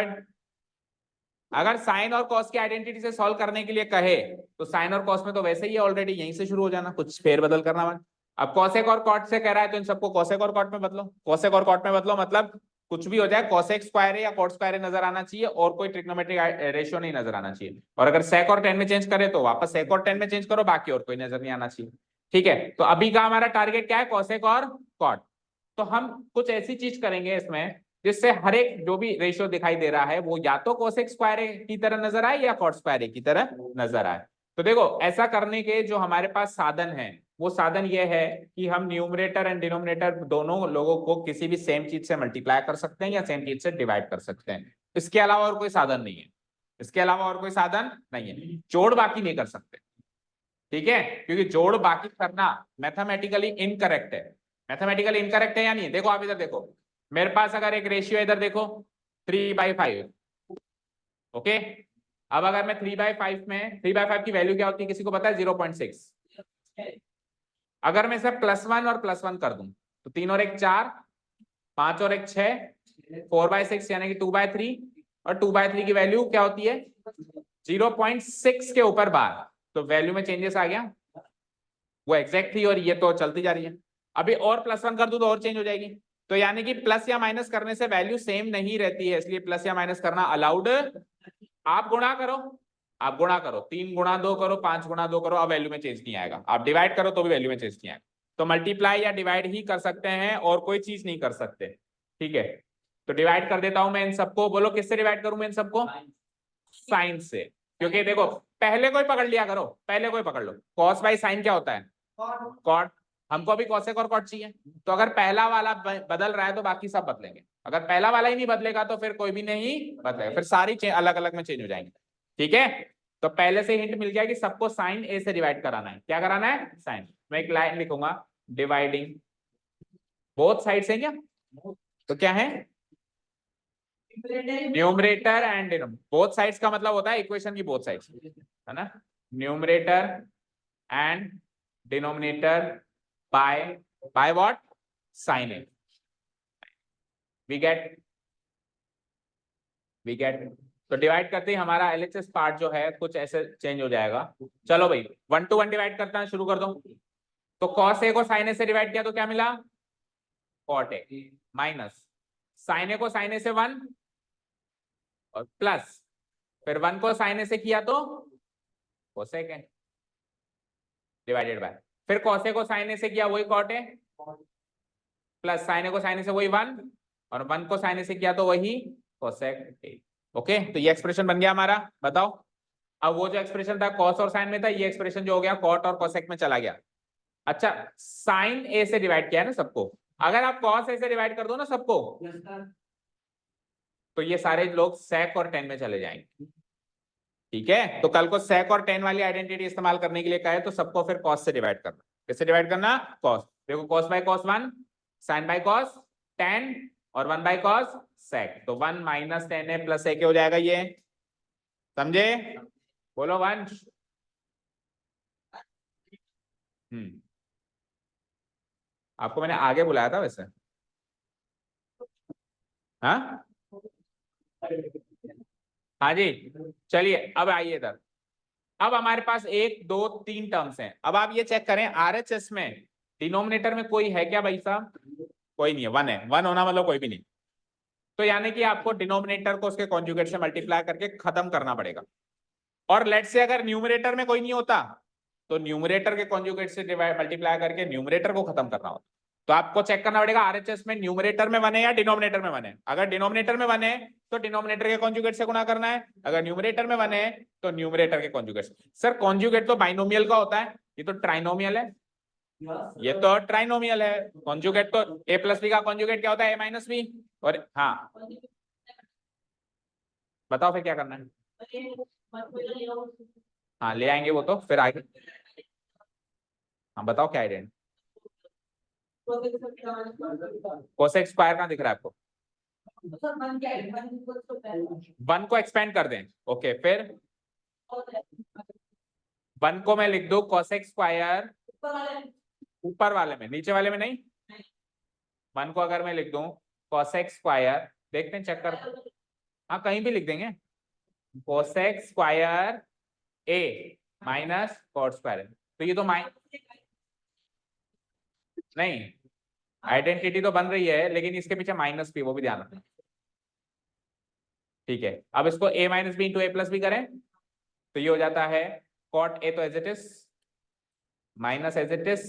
अगर साइन और कॉस की आइडेंटिटी से सॉल्व करने के लिए कहे तो साइन और कॉस में तो वैसे ही ऑलरेडी यहीं से शुरू हो जाना, कुछ फेरबदल करना मत। अब कॉसेक और कॉट से कह रहा है तो इन सबको कॉसेक और कॉट में बदलो, कॉसेक और कॉट में बदलो, मतलब कुछ भी हो जाए कॉसेक स्क्वायर या कॉट स्क्वायर नजर आना चाहिए और कोई ट्रिग्नोमेट्रिक रेशियो नहीं नजर आना चाहिए। और अगर सेक और टेन में चेंज करे तो वापस सेक और टेन में चेंज करो, बाकी और कोई नजर नहीं आना चाहिए। ठीक है, तो अभी का हमारा टारगेट क्या है, कॉसेक और कॉट। तो हम कुछ ऐसी चीज करेंगे इसमें जिससे हर एक जो भी रेशियो दिखाई दे रहा है वो या तो कोसेक स्क्वायर की तरह नजर आए या कॉट स्क्वायर की तरह नजर आए। तो देखो ऐसा करने के जो हमारे पास साधन है वो साधन ये है कि हम न्यूमरेटर एंड डिनोमिनेटर दोनों लोगों को किसी भी सेम चीज से मल्टीप्लाई कर सकते हैं या सेम चीज से डिवाइड कर सकते हैं। इसके अलावा और कोई साधन नहीं है, इसके अलावा और कोई साधन नहीं है। जोड़ बाकी नहीं कर सकते, ठीक है, क्योंकि जोड़ बाकी करना मैथमेटिकली इनकरेक्ट है। मैथमेटिकली इनकरेक्ट है या नहीं, देखो आप इधर देखो, मेरे पास अगर एक रेशियो इधर देखो 3/5, ओके। अब अगर मैं 3/5 में 3/5 की वैल्यू क्या होती है किसी को पता है, 0.6। अगर मैं इसे +1 और +1 कर दूं तो 3 और 1 4, 5 और 1 6, 4/6 यानी कि 2/3, और 2/3 की वैल्यू क्या होती है 0.6 के ऊपर बार, तो वैल्यू में चेंजेस आ गया, वो एग्जैक्ट थी और ये तो चलती जा रही है। अभी और +1 कर दूं तो और चेंज हो जाएगी, तो यानी कि प्लस या माइनस करने से वैल्यू सेम नहीं रहती है, इसलिए प्लस या माइनस करना अलाउड। आप गुणा करो, आप गुणा करो, 3 गुणा 2 करो, 5 गुणा 2 करो, अब वैल्यू में चेंज नहीं आएगा। आप डिवाइड करो तो भी वैल्यू में चेंज नहीं आएगा। तो मल्टीप्लाई या डिवाइड ही कर सकते हैं और कोई चीज नहीं कर सकते, ठीक है। तो डिवाइड कर देता हूं मैं इन सबको, बोलो किससे डिवाइड करूं मैं इन सबको, साइन से। क्योंकि देखो पहले कोई पकड़ लिया करो, पहले कोई पकड़ लो, कॉस बाई साइन क्या होता है, कॉट। हमको अभी कॉसेक और कॉट चाहिए, तो अगर पहला वाला बदल रहा है तो बाकी सब बदलेंगे, अगर पहला वाला ही नहीं बदलेगा तो फिर कोई भी नहीं बदलेगा, फिर सारी अलग अलग में चेंज हो जाएंगे, ठीक है। तो पहले से हिंट मिल गया कि सबको साइन ए से डिवाइड कराना है, क्या कराना है, साइन। मैं एक लाइन लिखूंगा, डिवाइडिंग बोथ साइड्स है क्या, तो क्या है, numerator and denominator, both sides का मतलब होता है इक्वेशन की बोथ साइड्स, है ना। Numerator and denominator by what, sine A, we get. तो डिवाइड करते ही हमारा LHS पार्ट जो है कुछ ऐसे चेंज हो जाएगा। चलो भाई 1 to 1 डिवाइड करता है, शुरू कर दो। तो cos a को sin a से डिवाइड किया तो क्या मिला, cot a, minus sin a को sin a से 1 और प्लस, फिर 1 को sin a से किया तो cosec है डिवाइडेड बाय, फिर cos a को sin a से किया वही cot a, plus sin a को sin a से वही 1 और 1 को sin a से किया तो वही cosec a। ओके, तो ये एक्सप्रेशन बन गया हमारा, बताओ अब वो जो एक्सप्रेशन था कॉस और साइन में था, ये एक्सप्रेशन जो हो गया कॉट और कोसेक में चला गया। अच्छा, साइन ए से डिवाइड किया है ना सबको, अगर आप कॉस ए से डिवाइड कर दो ना सबको, तो ये सारे लोग सेक और टेन में चले जाएंगे। ठीक है, तो कल को सेक और टेन वाली आइडेंटिटी इस्तेमाल करने के लिए कहे तो सबको फिर कॉस से डिवाइड करना। किससे डिवाइड करना? कॉस। देखो cos by cos 1, sine by cos 10 और 1 बाय कॉस सेक, तो 1 माइनस 10 है प्लस एक हो जाएगा ये। समझे? बोलो वंश। आपको मैंने आगे बुलाया था वैसे। हाँ हाँ जी, चलिए अब आइए इधर। अब हमारे पास 1 2 3 टर्म्स हैं। अब आप ये चेक करें आरएचएस में डिनोमिनेटर में कोई है क्या भाई साहब? कोई नहीं है, 1 है। 1 होना मतलब कोई भी नहीं। तो यानी कि आपको डिनोमिनेटर को उसके कॉन्जुगेट से मल्टीप्लाई करके खत्म करना पड़ेगा। और लेट से अगर न्यूमरेटर में कोई नहीं होता तो न्यूमरेटर के कॉन्जुगेट से डिवाइड मल्टीप्लाई करके न्यूमरेटर को खत्म करना होता। तो आपको चेक करना पड़ेगा आरएचएस में न्यूमरेटर में 1 है या डिनोमिनेटर में 1 है। अगर डिनोमिनेटर में 1 है तो डिनोमिनेटर के कॉन्जुगेट से गुणा करना है, अगर न्यूमरेटर में 1 है तो न्यूमरेटर के कॉन्जुगेट से। सर कॉन्जुगेट तो बाइनोमियल का होता है, ये तो ट्राइनोमियल है। ये तो ट्राइनोमियल है। कॉन्जुगेट तो a प्लस बी का कॉन्जुगेट क्या होता है? a minus B. और हाँ बताओ फिर क्या करना है? हाँ ले आएंगे वो तो फिर आगे। हाँ बताओ क्या आइडेंट? कोसेक स्क्वायर कहाँ दिख रहा है आपको? 1 को एक्सपेंड कर दें। ओके फिर 1 को मैं लिख दूं कोसेक स्क्वायर ऊपर वाले में, नीचे वाले में नहीं। 1 को अगर मैं लिख दूं कोसेक स्क्वायर, देखते हैं चेक कर। हाँ कहीं भी लिख देंगे। कोसेक स्क्वायर ए माइनस कॉट स्क्वायर। तो ये तो नहीं, आइडेंटिटी तो बन रही है लेकिन इसके पीछे माइनस भी, वो भी ध्यान रखना। ठीक है, अब इसको a minus B into A plus B करें तो ये हो जाता है कॉट ए तो as it is minus as it is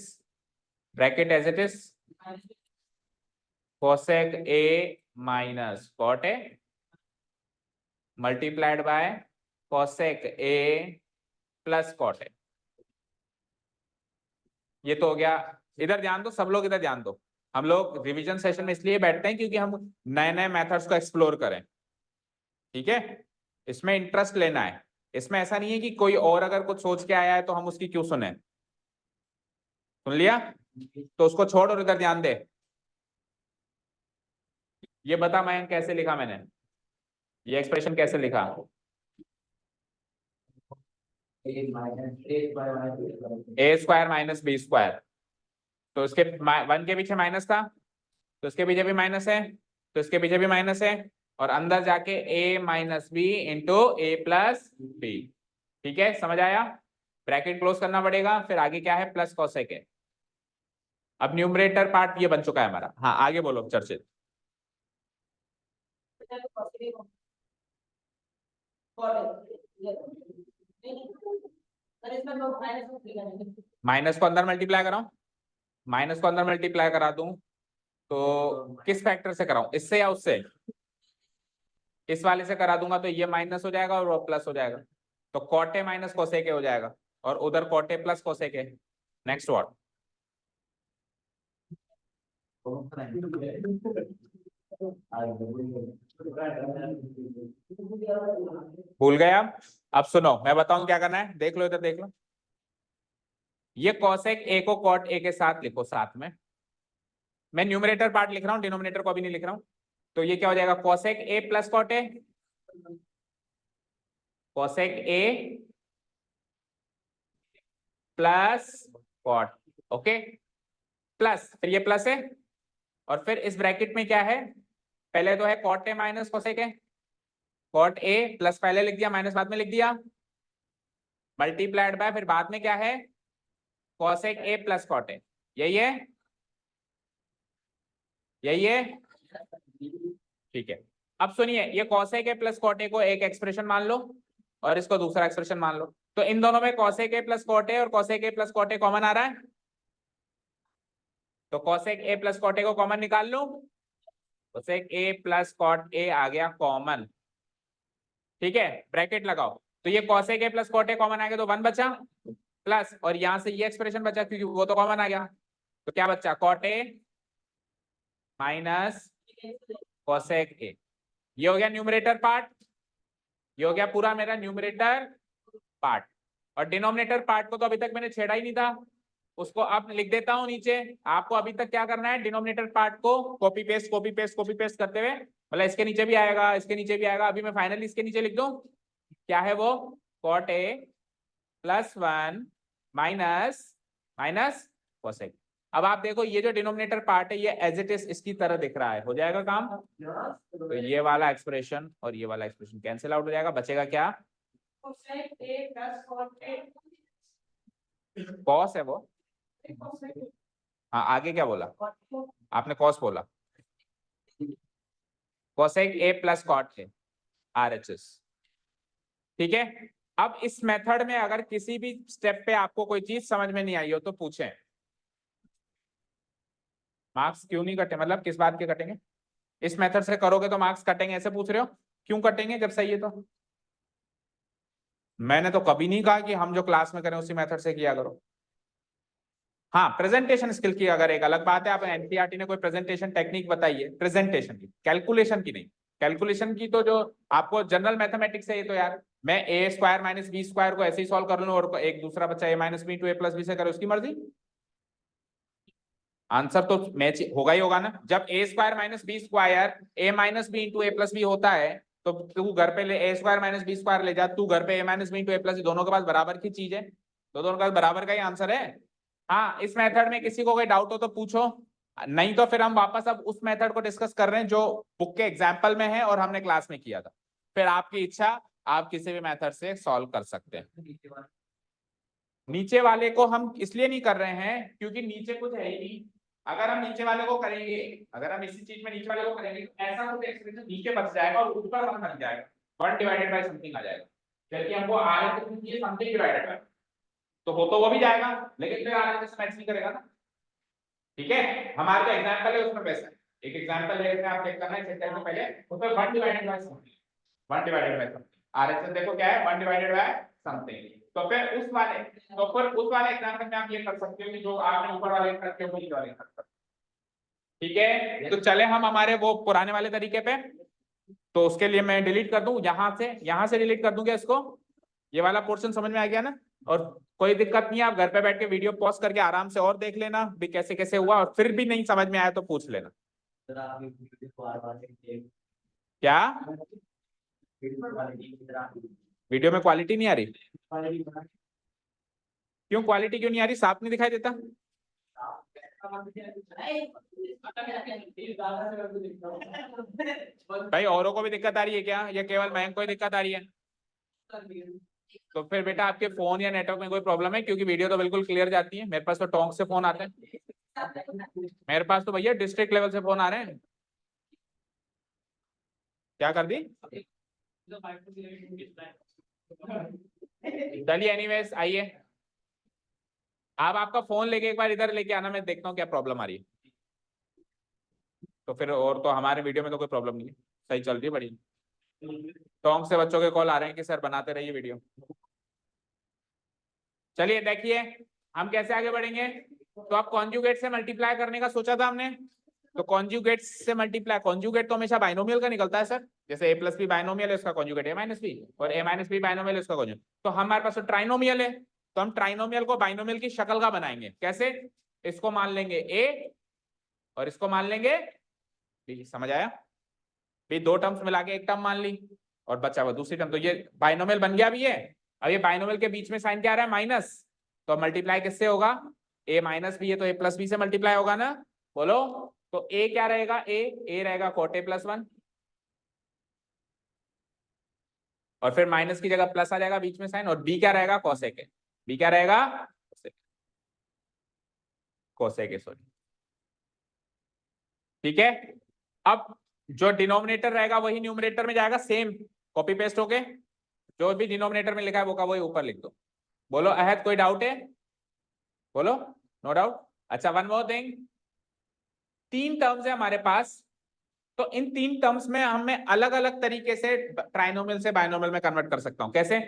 bracket as it is cosec A minus cot A multiplied by cosec A plus cot A. ये तो हो गया। इधर ध्यान दो, सब लोग इधर ध्यान दो। हम लोग रिवीजन सेशन में इसलिए बैठते हैं क्योंकि हम नए नए मेथड्स को एक्सप्लोर करें। ठीक है, इसमें इंटरेस्ट लेना है। इसमें ऐसा नहीं है कि कोई और अगर कुछ सोच के आया है तो हम उसकी क्यों सुने। सुन लिया तो उसको छोड़ और इधर ध्यान दे। ये बता मैं कैसे लिखा मैंने, ये एक्सप्रेशन कैसे लिखा? ए स्क्वायर माइनस बी स्क्वायर, तो इसके 1 के पीछे माइनस था तो इसके पीछे भी माइनस है, तो इसके पीछे भी माइनस है, और अंदर जाके a minus B into A plus B. ठीक है, समझ आया? ब्रैकेट क्लोज करना पड़ेगा, फिर आगे क्या है? प्लस कोसेक है। अब न्यूमरेटर पार्ट ये बन चुका है हमारा। हाँ आगे बोलो चर्चित। माइनस को अंदर मल्टीप्लाई कराऊं, माइनस को अंदर मल्टीप्लाई करा दूं तो किस फैक्टर से कराऊं, इससे या उससे? इस वाले से करा दूंगा तो ये माइनस हो जाएगा और वो प्लस हो जाएगा, तो कॉटे माइनस कोसेक हो जाएगा, और उधर कॉटे प्लस कोसेक। Next what? भूल गए आप? अब सुनो मैं बताऊं क्या करना है, देख लो इधर देख लो। ये कोसेक ए को कॉट ए के साथ लिखो साथ में। मैं न्यूमरेटर पार्ट लिख रहा हूं, डिनोमिनेटर को अभी नहीं लिख रहा हूं। तो ये क्या हो जाएगा? Cosec A plus cot A, cosec A plus cot. Okay, plus फिर ये प्लस है, और फिर इस ब्रैकेट में क्या है? पहले तो है कॉट ए माइनस कोसेक है, कॉट ए प्लस पहले लिख दिया माइनस बाद में लिख दिया, मल्टीप्लाइड बाय फिर बाद में क्या है? Cosec A plus cot A. यही है, यही है। ठीक है, अब सुनिए, ये कोसेक ए प्लस कॉट ए को एक एक्सप्रेशन मान लो और इसको दूसरा एक्सप्रेशन मान लो। तो इन दोनों में cosec A plus cot a और cosec A plus cot a common आ रहा है, तो कोसेक ए प्लस कॉट ए को कॉमन निकाल लो। Cosec A plus cot a आ गया कॉमन। ठीक है, ब्रैकेट लगाओ, तो ये cos a plus cot a common आ गया तो 1 बचा, प्लस और यहां से ये एक्सप्रेशन बचा क्योंकि वो तो कॉमन आ गया, तो क्या बचा cot a minus cosec a। ये हो गया न्यूमरेटर पार्ट, ये हो गया पूरा मेरा न्यूमरेटर पार्ट। और डिनोमिनेटर पार्ट को तो अभी तक मैंने छेड़ा ही नहीं था, उसको अब लिख देता हूं नीचे। आपको अभी तक क्या करना है, डिनोमिनेटर पार्ट को copy paste copy paste copy paste करते हुए, मतलब इसके नीचे भी आएगा, इसके नीचे भी आएगा, अभी मैं फाइनली इसके नीचे लिख दूं, क्या है वो, cot a plus 1 minus minus cosec। अब आप देखो ये जो डिनोमिनेटर पार्ट है ये एज इट इज इसकी तरह दिख रहा है, हो जाएगा काम। तो ये वाला एक्सप्रेशन और ये वाला एक्सप्रेशन कैंसिल आउट हो जाएगा, बचेगा क्या, cos है वो। हाँ आगे क्या बोला आपने, cos बोला, cosec a plus cot a RHS। ठीक है, अब इस मेथड में अगर किसी भी स्टेप पे आपको कोई चीज समझ में नहीं आई हो तो पूछें। मार्क्स क्यों नहीं कटे, मतलब किस बात के कटेंगे, इस मेथड से करोगे तो मार्क्स कटेंगे ऐसे पूछ रहे हो, क्यों कटेंगे जब सही है तो। मैंने तो कभी नहीं कहा कि हम जो क्लास में करें उसी मेथड से किया करो। हाँ प्रेजेंटेशन स्किल की अगर एक अलग बात है, आप एनसीईआरटी ने कोई प्रेजेंटेशन टेक्निक बताई है, प्रेजेंटेशन की, कैलकुलेशन की नहीं। कैलकुलेशन की तो जो आपको जनरल मैथमेटिक्स है ये तो यार, मैं ए स्क्वायर माइनस बी स्क्वायर को ऐसे ही सॉल्व कर लूं और एक दूसरा बच्चा a minus b to a plus b से करे, उसकी मर्जी। आंसर तो मैच होगा ही होगा ना, जब ए square minus B square A minus B into A plus B होता है तो तू घर पे ले ए स्क्वायर माइनस बी स्क्वायर ले जा, तू घर पे ए minus B into A plus B, दोनों के पास बराबर की चीज है, तो दोनों के पास बराबर का ही आंसर है। हाँ इस मेथड में किसी को कोई डाउट हो तो पूछो, नहीं तो फिर हम वापस अब उस मेथड को डिस्कस कर रहे हैं जो बुक के एग्जाम्पल में है और हमने क्लास में किया था, फिर आपकी इच्छा, आप किसी भी मेथड से सॉल्व कर सकते हैं। नीचे वाले को हम इसलिए नहीं कर रहे हैं क्योंकि नीचे कुछ है ही नहीं, अगर हम नीचे वाले को करेंगे, अगर हम इसी चीज में नीचे वाले को करेंगे तो ऐसा कुछ एक्सप्रेशन नीचे बच जाएगा और ऊपर वन बन जाएगा, 1 डिवाइडेड बाय समथिंग आ जाएगा, जबकि हमको RHS चाहिए समथिंग डिवाइडेड बाय, तो हो तो वो भी जाएगा लेकिन फिर RHS मैच नहीं करेगा ना। ठीक है, हमारे जो एग्जांपल है उसमें वैसा है, एक एग्जांपल है आप चेक करना है, चेक करने से पहले उसमें 1 divided by something, 1 divided by something RHS देखो क्या है, 1 डिवाइडेड बाय समथिंग। तो फिर उस वाले एग्जांपल में आप ये कर सकते हो कि जो आपने ऊपर वाले करते हो वही वाले कर सकते हो। ठीक है, तो चले हम हमारे वो पुराने वाले तरीके पे, तो उसके लिए मैं डिलीट कर दूं, यहां से डिलीट कर दूंगा इसको, ये वाला पोर्शन समझ में आ गया ना। और कोई दिक्कत नहीं है, आप घर पे बैठ के वीडियो पॉज करके आराम से और देख लेना भी कैसे कैसे हुआ, और फिर भी नहीं समझ में आया तो पूछ लेना। क्या वीडियो में क्वालिटी नहीं आ रही, क्यों क्वालिटी क्यों नहीं आ रही, साफ नहीं दिखाई देता। भाई औरों को भी दिक्कत आ रही है क्या, या केवल मयंक को ही दिक्कत आ रही है। तो फिर बेटा आपके फोन या नेटवर्क में कोई प्रॉब्लम है, क्योंकि वीडियो तो बिल्कुल क्लियर जाती है, मेरे पास तो टोंक से फोन आते हैं, मेरे पास तो भैया डिस्ट्रिक्ट लेवल से फोन आ रहे हैं। क्या कर दी, चलिए एनीवेज आइए, आप आपका फोन लेके एक बार इधर लेके आना, मैं देखता हूँ क्या प्रॉब्लम आ रही है, तो फिर और तो हमारे वीडियो में तो कोई प्रॉब्लम नहीं है, सही चल रही है बड़ी। टोंक से बच्चों के कॉल आ रहे हैं कि सर बनाते रहिए वीडियो। चलिए देखिए हम कैसे आगे बढ़ेंगे, तो अब कॉन्जुगेट से मल्टीप्लाई करने का सोचा था हमने, तो कॉन्जुगेट से मल्टीप्लाई, कॉन्जुगेट तो हमेशा बाइनोमियल का निकलता है सर, जैसे a प्लस बी बाइनोमियल है उसका कॉन्जुगेट a माइनस बी, और a माइनस बी बाइनोमियल है उसका कॉन्जुगेट, तो हमारे पास तो ट्राइनोमियल है, तो हम ट्राइनोमियल को बाइनोमियल की शक्ल का बनाएंगे, कैसे, इसको मान लेंगे a और इसको मान लेंगे b, समझ आया, भी दो टर्म्स मिला के एक टर्म मान ली और बचा हुआ दूसरी टर्म, तो ये बाइनोमियल बन गया भी है। अब ये बाइनोमियल के बीच में साइन क्या आ रहा है, माइनस, तो मल्टीप्लाई किससे होगा, a माइनस बी है तो a प्लस बी से मल्टीप्लाई होगा ना, बोलो, तो a क्या रहेगा, a रहेगा cot a प्लस 1, और फिर माइनस की जगह प्लस आ जाएगा बीच में साइन, और b क्या रहेगा, cosec, b क्या रहेगा, cosec, सॉरी। ठीक है, अब जो डिनोमिनेटर रहेगा वही न्यूमरेटर में जाएगा, सेम कॉपी पेस्ट होके, जो भी डिनोमिनेटर में लिखा है वो का वही ऊपर लिख दो। बोलो अहद कोई डाउट है, बोलो, नो डाउट। अच्छा वन मोर थिंग, 3 टर्म्स है हमारे पास, तो इन तीन टर्म्स में हमें अलग अलग तरीके से ट्राइनोमियल से बायनोमियल में कन्वर्ट कर सकता हूँ। कैसे?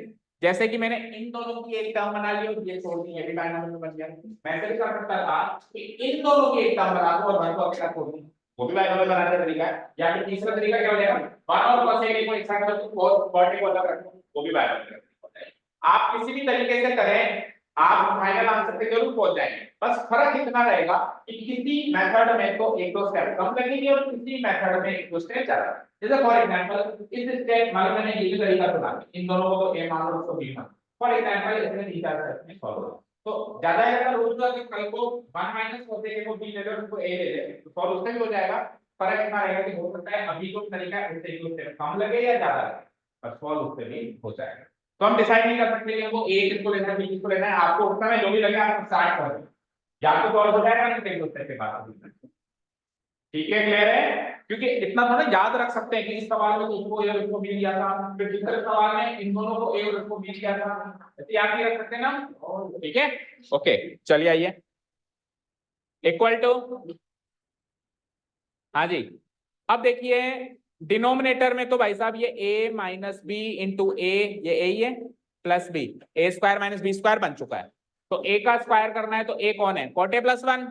जैसे कि मैंने इन दोनों की एक टर्म बना ली और ये छोड़ दी, ये भी बायनोमियल बन गया। मैं ऐसे भी कर सकता था कि इन दोनों की एक टर्म बना दूं और वन को अकेला छोड़ दूं, वो भी बायनोमियल बनाने का तरीका है। या फिर तीसरा तरीका क्या हो जाएगा, वन और cos A को एक साथ कर दूं, cos को अलग रख दूं, वो भी बायनोमियल होता है। आप किसी भी तरीके से करें, आप फाइनल आंसर पे जरूर पहुंच जाएंगे। बस फर्क इतना रहेगा कि किसी मेथड में तो एक दो स्टेप कम लगेंगे और किसी मेथड में एक दो स्टेप ज्यादा। जैसे फॉर एग्जांपल इस स्टेप मतलब मैंने ये जो तरीका चुना, इन दोनों को तो a मान लो, उसको b मान लो। फॉर एग्जांपल इसमें तीन चार स्टेप में सॉल्व हो, तो ज्यादा अगर रोज अगर कल को 1 माइनस cos A को b ले लो, उसको a ले ले, तो सॉल्व उससे भी हो जाएगा। फर्क इतना रहेगा कि हो सकता है अभी जो तरीका है उससे एक दो स्टेप कम लगे या ज्यादा लगे, पर सॉल्व उससे भी हो जाएगा। तो हम डिसाइड नहीं कर सकते कि हमको ए किसको लेना है, बी किसको लेना है। आपको उस समय जो भी लगे आप स्टार्ट कर दो, या तो सॉल्व हो जाएगा नहीं तो उससे बात होगी। ठीक है, क्लियर है? क्योंकि इतना थोड़ा याद रख सकते हैं कि इस सवाल में तो उसको ए और इसको बी दिया था, फिर दूसरे सवाल में इन दोनों को ए और इसको बी दिया था, ऐसे याद नहीं रख सकते ना। ठीक है, ओके, चलिए आइए। इक्वल टू, हाँ जी, अब देखिए डिनोमिनेटर में तो भाई साहब ये a माइनस बी इंटू ए, ये a ही है, प्लस बी, ए स्क्वायर माइनस बी स्क्वायर बन चुका है। तो a का स्क्वायर करना है तो a कौन है, कॉट ए प्लस वन,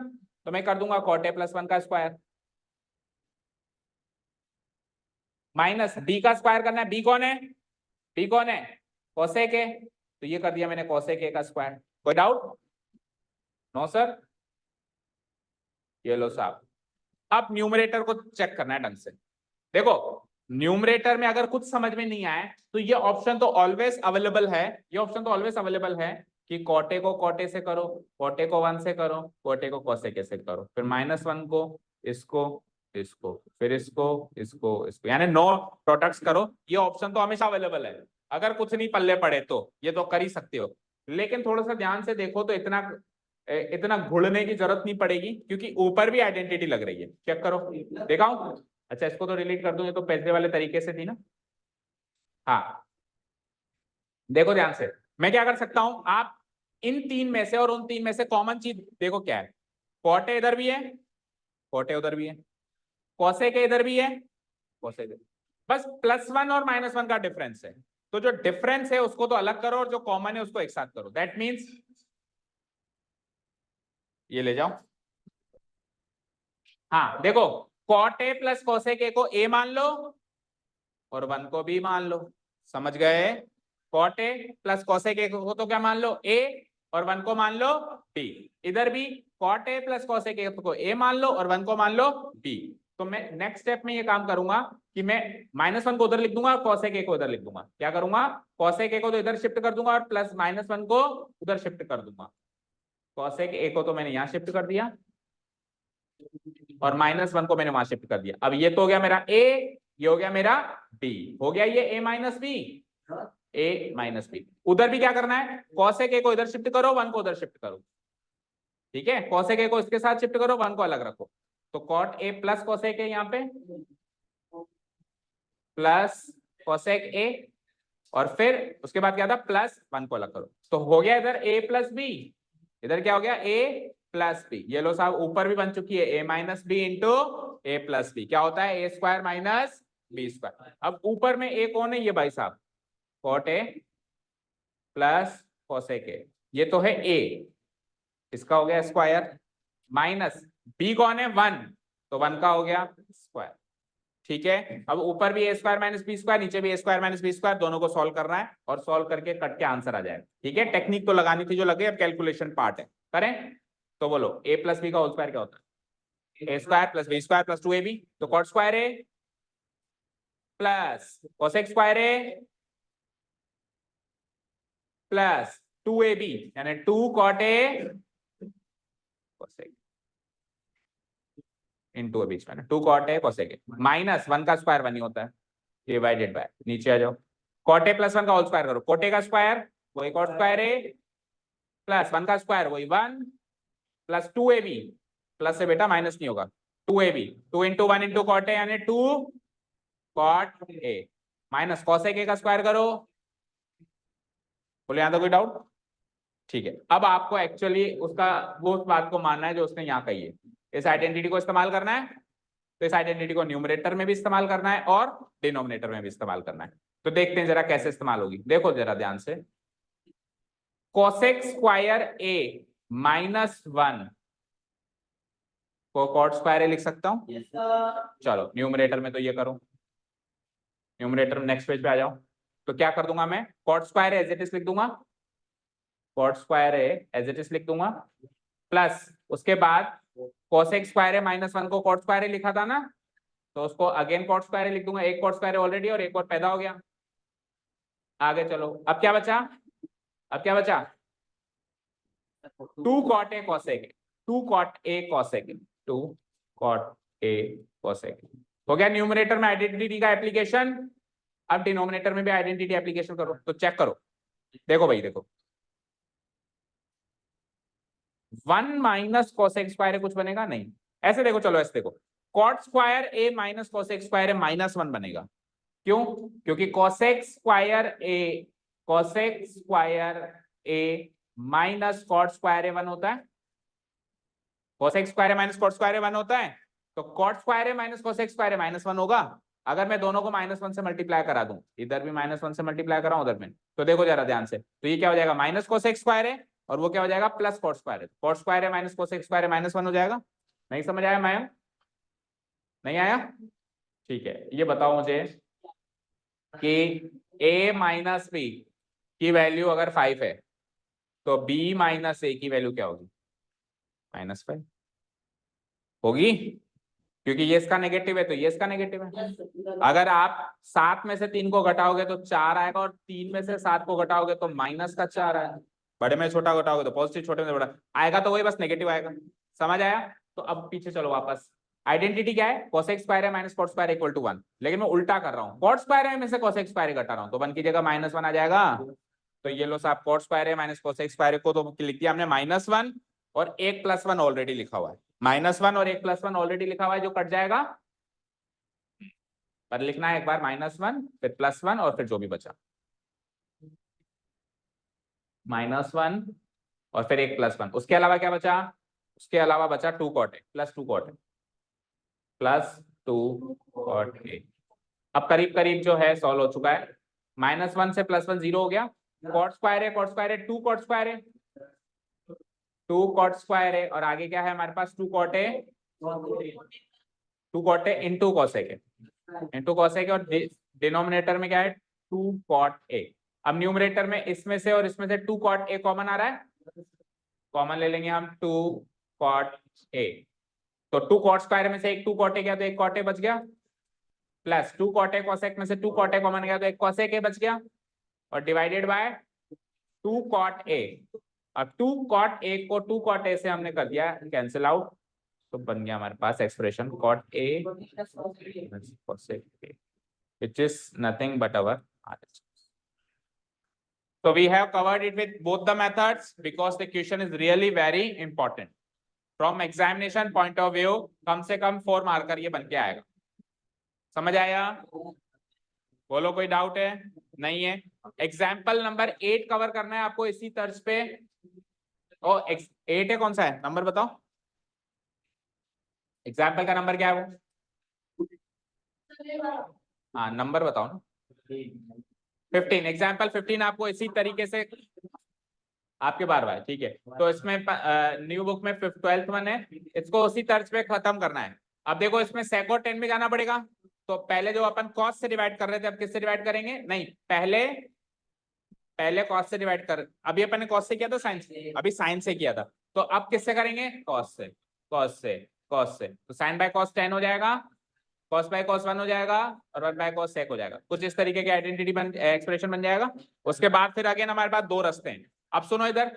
तो मैं कर दूंगा कॉट ए प्लस वन का स्क्वायर। माइनस b का स्क्वायर करना है, b कौन है, b कौन है, कोसेक ए, तो ये कर दिया मैंने कोसेक ए का स्क्वायर। कोई डाउट? No sir. ये लो साहब, अब न्यूमरेटर को चेक करना है ढंग से। देखो न्यूमरेटर में अगर कुछ समझ में नहीं आए तो ये ऑप्शन तो ऑलवेज अवेलेबल है, ये ऑप्शन तो ऑलवेज अवेलेबल है कि कोटे को कोटे से करो, कोटे को वन से करो, कोटे को कोसेक से करो, फिर माइनस वन को इसको इसको फिर इसको इसको इसको, यानी 9 प्रोडक्ट्स करो। ये ऑप्शन तो हमेशा अवेलेबल है, अगर कुछ नहीं पल्ले पड़े तो ये तो कर ही सकते हो। लेकिन थोड़ा सा ध्यान से देखो तो इतना घुड़ने की जरूरत नहीं पड़ेगी, क्योंकि ऊपर भी आइडेंटिटी लग रही है। चेक करो, दिखाऊं? अच्छा इसको तो डिलीट कर दूं, ये तो पहले वाले तरीके से थी ना। हाँ देखो ध्यान से, मैं क्या कर सकता हूं, आप इन तीन में से और उन तीन में से कॉमन चीज देखो क्या है। कोटे इधर भी है, कोटे उधर भी है, कोसे के इधर भी है, कोसे इधर, बस प्लस वन और माइनस वन का डिफरेंस है। तो जो डिफरेंस है उसको तो अलग करो और जो कॉमन है उसको एक साथ करो। दैट मीन्स ये ले जाओ। हाँ देखो, cot A plus cosec A को ए मान लो और वन को बी मान लो। समझ गए? Cot A plus cosec A को तो क्या मान लो, ए, और वन को मान लो बी। इधर भी cot A plus cosec A को ए मान लो और वन को मान लो बी। तो मैं नेक्स्ट स्टेप में ये काम करूंगा कि मैं माइनस वन को उधर लिख दूंगा और कोसेक ए को उधर लिख दूंगा। क्या करूंगा, कोसेक ए को तो इधर शिफ्ट कर दूंगा और प्लस माइनस वन को उधर शिफ्ट कर दूंगा। कोसेक ए को तो मैंने यहां शिफ्ट कर दिया और माइनस वन को मैंने वहां शिफ्ट कर दिया। अब ये तो हो गया मेरा ए, ये हो गया मेरा बी, हो गया ये ए माइनस बी, ए माइनस बी। उधर भी क्या करना है, कोसेक ए को इधर शिफ्ट करो, वन को उधर शिफ्ट करो। ठीक है, कोसेक ए को इसके साथ शिफ्ट करो, वन को अलग रखो। तो cot A plus cosec A, यहाँ पे प्लस कोसेक ए, और फिर उसके बाद क्या था, प्लस वन को अलग करो। तो हो गया इधर ए प्लस बी, इधर क्या हो गया, ए प्लस बी। ये लो साहब ऊपर भी बन चुकी है, A minus B into A plus B, क्या होता है, ए स्क्वायर माइनस बी स्क्वायर। अब ऊपर में ए कौन है, ये भाई साहब cot A plus cosec A, ये तो है ए, इसका हो गया स्क्वायर, माइनस बी कौन है, वन, तो वन का हो गया स्क्वायर। ठीक है, अब ऊपर भी ए स्क्वायर माइनस बी स्क्वायर, नीचे भी ए स्क्वायर माइनस बी स्क्वायर, दोनों को सॉल्व करना है और सॉल्व करके कट के आंसर आ जाएगा। ठीक है, टेक्निक तो लगानी थी जो लगे, अब कैलकुलेशन पार्ट है, करें। तो बोलो ए प्लस बी का होल स्क्वायर क्या होता है, ए square plus b square plus 2ab, तो कॉट स्क्वायर ए प्लस कोसेक स्क्वायर ए प्लस 2ab, यानी 2 कॉट ए कोसेक इन 2 बीच में 2 cot A cosec, minus one का स्क्वायर वन ही होता है, डिवाइडेड बाय, नीचे आ जाओ, कॉट ए प्लस वन का होल स्क्वायर करो, कोटे का स्क्वायर वही कॉट स्क्वायर ए प्लस वन का स्क्वायर वही वन प्लस 2ab, प्लस से बेटा माइनस नहीं होगा, 2ab, 2 into one into cot A यानी 2 cot A, minus cosec A का स्क्वायर करो। बोले यहां तो कोई डाउट? ठीक है, अब आपको एक्चुअली उसका वो उस बात को मानना है जो उसने यहाँ कही है, इस आइडेंटिटी को इस्तेमाल करना है। तो इस आइडेंटिटी को न्यूमरेटर में भी इस्तेमाल करना है और डिनोमिनेटर में भी इस्तेमाल करना है। तो देखते हैं जरा कैसे इस्तेमाल होगी। देखो जरा ध्यान से, कोसेक स्क्वायर ए -1 को कॉट स्क्वायर ए लिख सकता हूं। Yes, sir. चलो न्यूमरेटर में तो ये करो, न्यूमरेटर में नेक्स्ट पेज पे आ जाओ। तो क्या कर दूंगा मैं, cot square as it is लिख दूंगा, cot square as it is लिख दूंगा, प्लस उसके बाद कोसेक स्क्वायर -1 को कॉट स्क्वायर लिखा था ना, तो उसको अगेन कॉट स्क्वायर लिख दूंगा। एक कॉट स्क्वायर ऑलरेडी और एक और पैदा हो गया। आगे चलो, अब क्या बचा, अब क्या बचा, 2 cot a cosec, 2 cot a cosec, 2 cot a cosec हो गया न्यूमरेटर में आइडेंटिटी का एप्लीकेशन। अब डिनोमिनेटर में भी आइडेंटिटी एप्लीकेशन करो। तो चेक करो, देखो भाई देखो, 1 माइनस कोसेक स्क्वायर कुछ बनेगा नहीं, ऐसे देखो, चलो ऐसे देखो, कॉट स्क्वायर ए माइनस कोसेक स्क्वायर -1 बनेगा। क्यों, क्योंकि कोसेक स्क्वायर ए, कोसेक स्क्वायर ए माइनस कॉट स्क्वायर ए 1 होता है, कोसेक स्क्वायर ए माइनस कॉट स्क्वायर ए 1 होता है, तो कॉट स्क्वायर ए माइनस कोसेक स्क्वायर ए -1 होगा। अगर मैं दोनों को -1 से मल्टीप्लाई करा दूं, इधर भी -1 से मल्टीप्लाई कराऊं उधर में, तो देखो जरा ध्यान से, तो ये क्या हो जाएगा, माइनस कोसेक स्क्वायर है, और वो क्या हो जाएगा, प्लस कॉट स्क्वायर है। कॉट स्क्वायर है माइनस कोसेक स्क्वायर है -1 हो जाएगा। नहीं समझ आया मैम, नहीं आया, ठीक है। ये बताओ मुझे कि a माइनस बी की वैल्यू अगर 5 है, तो b माइनस ए की वैल्यू क्या होगी, -5 होगी, क्योंकि ये इसका नेगेटिव है तो ये इसका नेगेटिव है। अगर आप 7 में से 3 को घटाओगे तो 4 आएगा, और 3 में से 7 को घटाओगे तो -4 आएगा। बड़े में छोटा घटाओगे तो पॉजिटिव, छोटे में बड़ा आएगा, तो वही बस नेगेटिव आएगा। समझ आया। तो अब पीछे चलो वापस, आइडेंटिटी क्या है, कोसेक स्क्वायर है minus cot square equal to 1, लेकिन मैं उल्टा कर रहा हूँ, कॉट स्क्वायर है में से कोसेक स्क्वायर घटा रहा हूँ, तो 1 की जगह -1 आ जाएगा। तो ये लो साहब, कॉट स्क्वायर है माइनस कोसेक स्क्वायर को तो लिख दिया हमने -1, और 1 + 1 ऑलरेडी लिखा हुआ है, -1 और 1 + 1 ऑलरेडी लिखा हुआ है, जो कट जाएगा, पर लिखना है एक बार -1 फिर +1 और फिर जो भी बचा, -1 और फिर 1 + 1, उसके अलावा क्या बचा, उसके अलावा बचा 2 cot a plus 2 cot a plus 2 cot a। अब करीब करीब जो है सॉल्व हो चुका है, -1 से +1 0 हो गया, कॉट स्क्वायर है, कॉट स्क्वायर है 2 cot स्क्वायर है, 2 cot स्क्वायर है, और आगे क्या है हमारे पास 2 cot a, 2 cot a into cosec है, इंटू कॉसेक है, और डिनोमिनेटर में क्या है 2 cot a। अब न्यूमरेटर में इसमें से और इसमें से 2 cot a कॉमन आ रहा है, कॉमन ले लेंगे हम 2 cot a, तो 2 cot स्क्वायर में से एक 2 cot a गया तो एक cot a बच गया, प्लस 2 cot a कोसेक में से 2 cot a कॉमन गया तो एक कोसेक a बच गया, और डिवाइडेड बाय 2 cot a। अब 2 cot a को 2 cot a से हमने कर दिया कैंसिल आउट, तो बन गया हमारे पास expression cot a cosec a, which is nothing but our RHS. So we have covered it with both the methods because the question is really very important from examination point of view। कम से कम 4 marker ये बन के आएगा। समझ आया, बोलो कोई doubt है, नहीं है। एग्जाम्पल नंबर 8 कवर करना है आपको इसी तर्ज पे। ओ 8 है, कौन सा है नंबर बताओ, एग्जाम्पल का नंबर क्या है वो, हाँ नंबर बताओ ना, 15। एग्जाम्पल 15 आपको इसी तरीके से आपके बार बार, ठीक है। तो इसमें न्यू बुक में 12th वन है, इसको उसी तर्ज पे खत्म करना है। अब देखो इसमें सेक और 10 में जाना पड़ेगा, तो पहले जो अपन कॉस से डिवाइड कर रहे थे अब किससे डिवाइड करेंगे, नहीं पहले कॉस से डिवाइड कर, अभी अपन ने कॉस से किया था साइन से, अभी साइन से किया था, तो अब किससे करेंगे, कॉस से, कॉस से, कॉस से। तो साइन बाय कॉस 10 हो जाएगा, कॉस बाय कॉस 1 हो जाएगा, और 1 बाय कॉस सेक हो जाएगा। कुछ इस तरीके की आइडेंटिटी एक्सप्रेशन बन जाएगा। उसके बाद फिर अगेन हमारे पास 2 रास्ते हैं। अब सुनो इधर,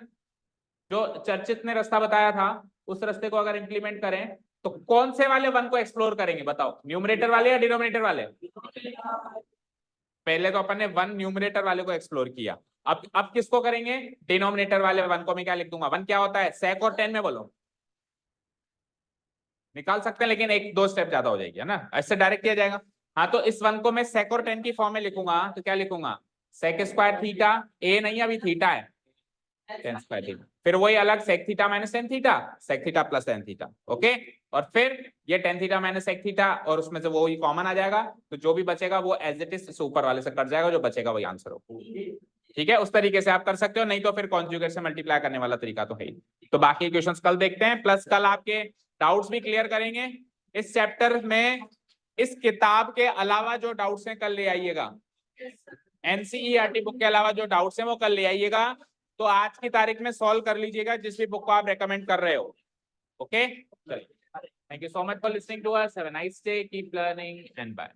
जो चर्चित ने रास्ता बताया था उस रास्ते को अगर इंप्लीमेंट करें तो कौन से वाले 1 को एक्सप्लोर करेंगे बताओ, न्यूमरेटर वाले या डिनोमिनेटर वाले। पहले तो अपन ने 1 न्यूमरेटर वाले को एक्सप्लोर किया, अब किसको करेंगे, डिनोमिनेटर वाले 1 को। मैं क्या लिख दूंगा, 1 क्या होता है, सेक और 10 में बोलो, निकाल सकते हैं लेकिन 1-2 स्टेप ज्यादा हो जाएगी, है ना, ऐसे डायरेक्ट किया जाएगा। हाँ, तो इस 1 को मैं सेक और 10 की फॉर्म में लिखूंगा, तो क्या लिखूंगा, सेक स्क्वायर थीटा, ए नहीं अभी थीटा है, टेन स्क्वायर थीटा, फिर वही अलग sec theta minus tan theta, sec theta plus tan theta, okay. और फिर ये tan theta minus sec theta और उसमें से वो ही कॉमन आ जाएगा, तो जो भी बचेगा वो एज इट इज ऊपर वाले से कट जाएगा, जो बचेगा वही आंसर होगा। ठीक है, उस तरीके से आप कर सकते हो, नहीं तो फिर कॉन्जुगेट से मल्टीप्लाई करने वाला तरीका तो है ही। तो बाकी क्वेश्चंस कल देखते हैं, प्लस कल आपके डाउट्स भी क्लियर करेंगे इस चैप्टर में। इस किताब के अलावा जो डाउट्स हैं कल ले आइएगा, एनसीईआरटी बुक के अलावा जो डाउट्स हैं वो कल ले आइएगा। तो आज की तारीख में सॉल्व कर लीजिएगा जिस भी बुक को आप रेकमेंड कर रहे हो, ओके। चलिए, thank you so much for listening to us, have a nice day, keep learning and bye.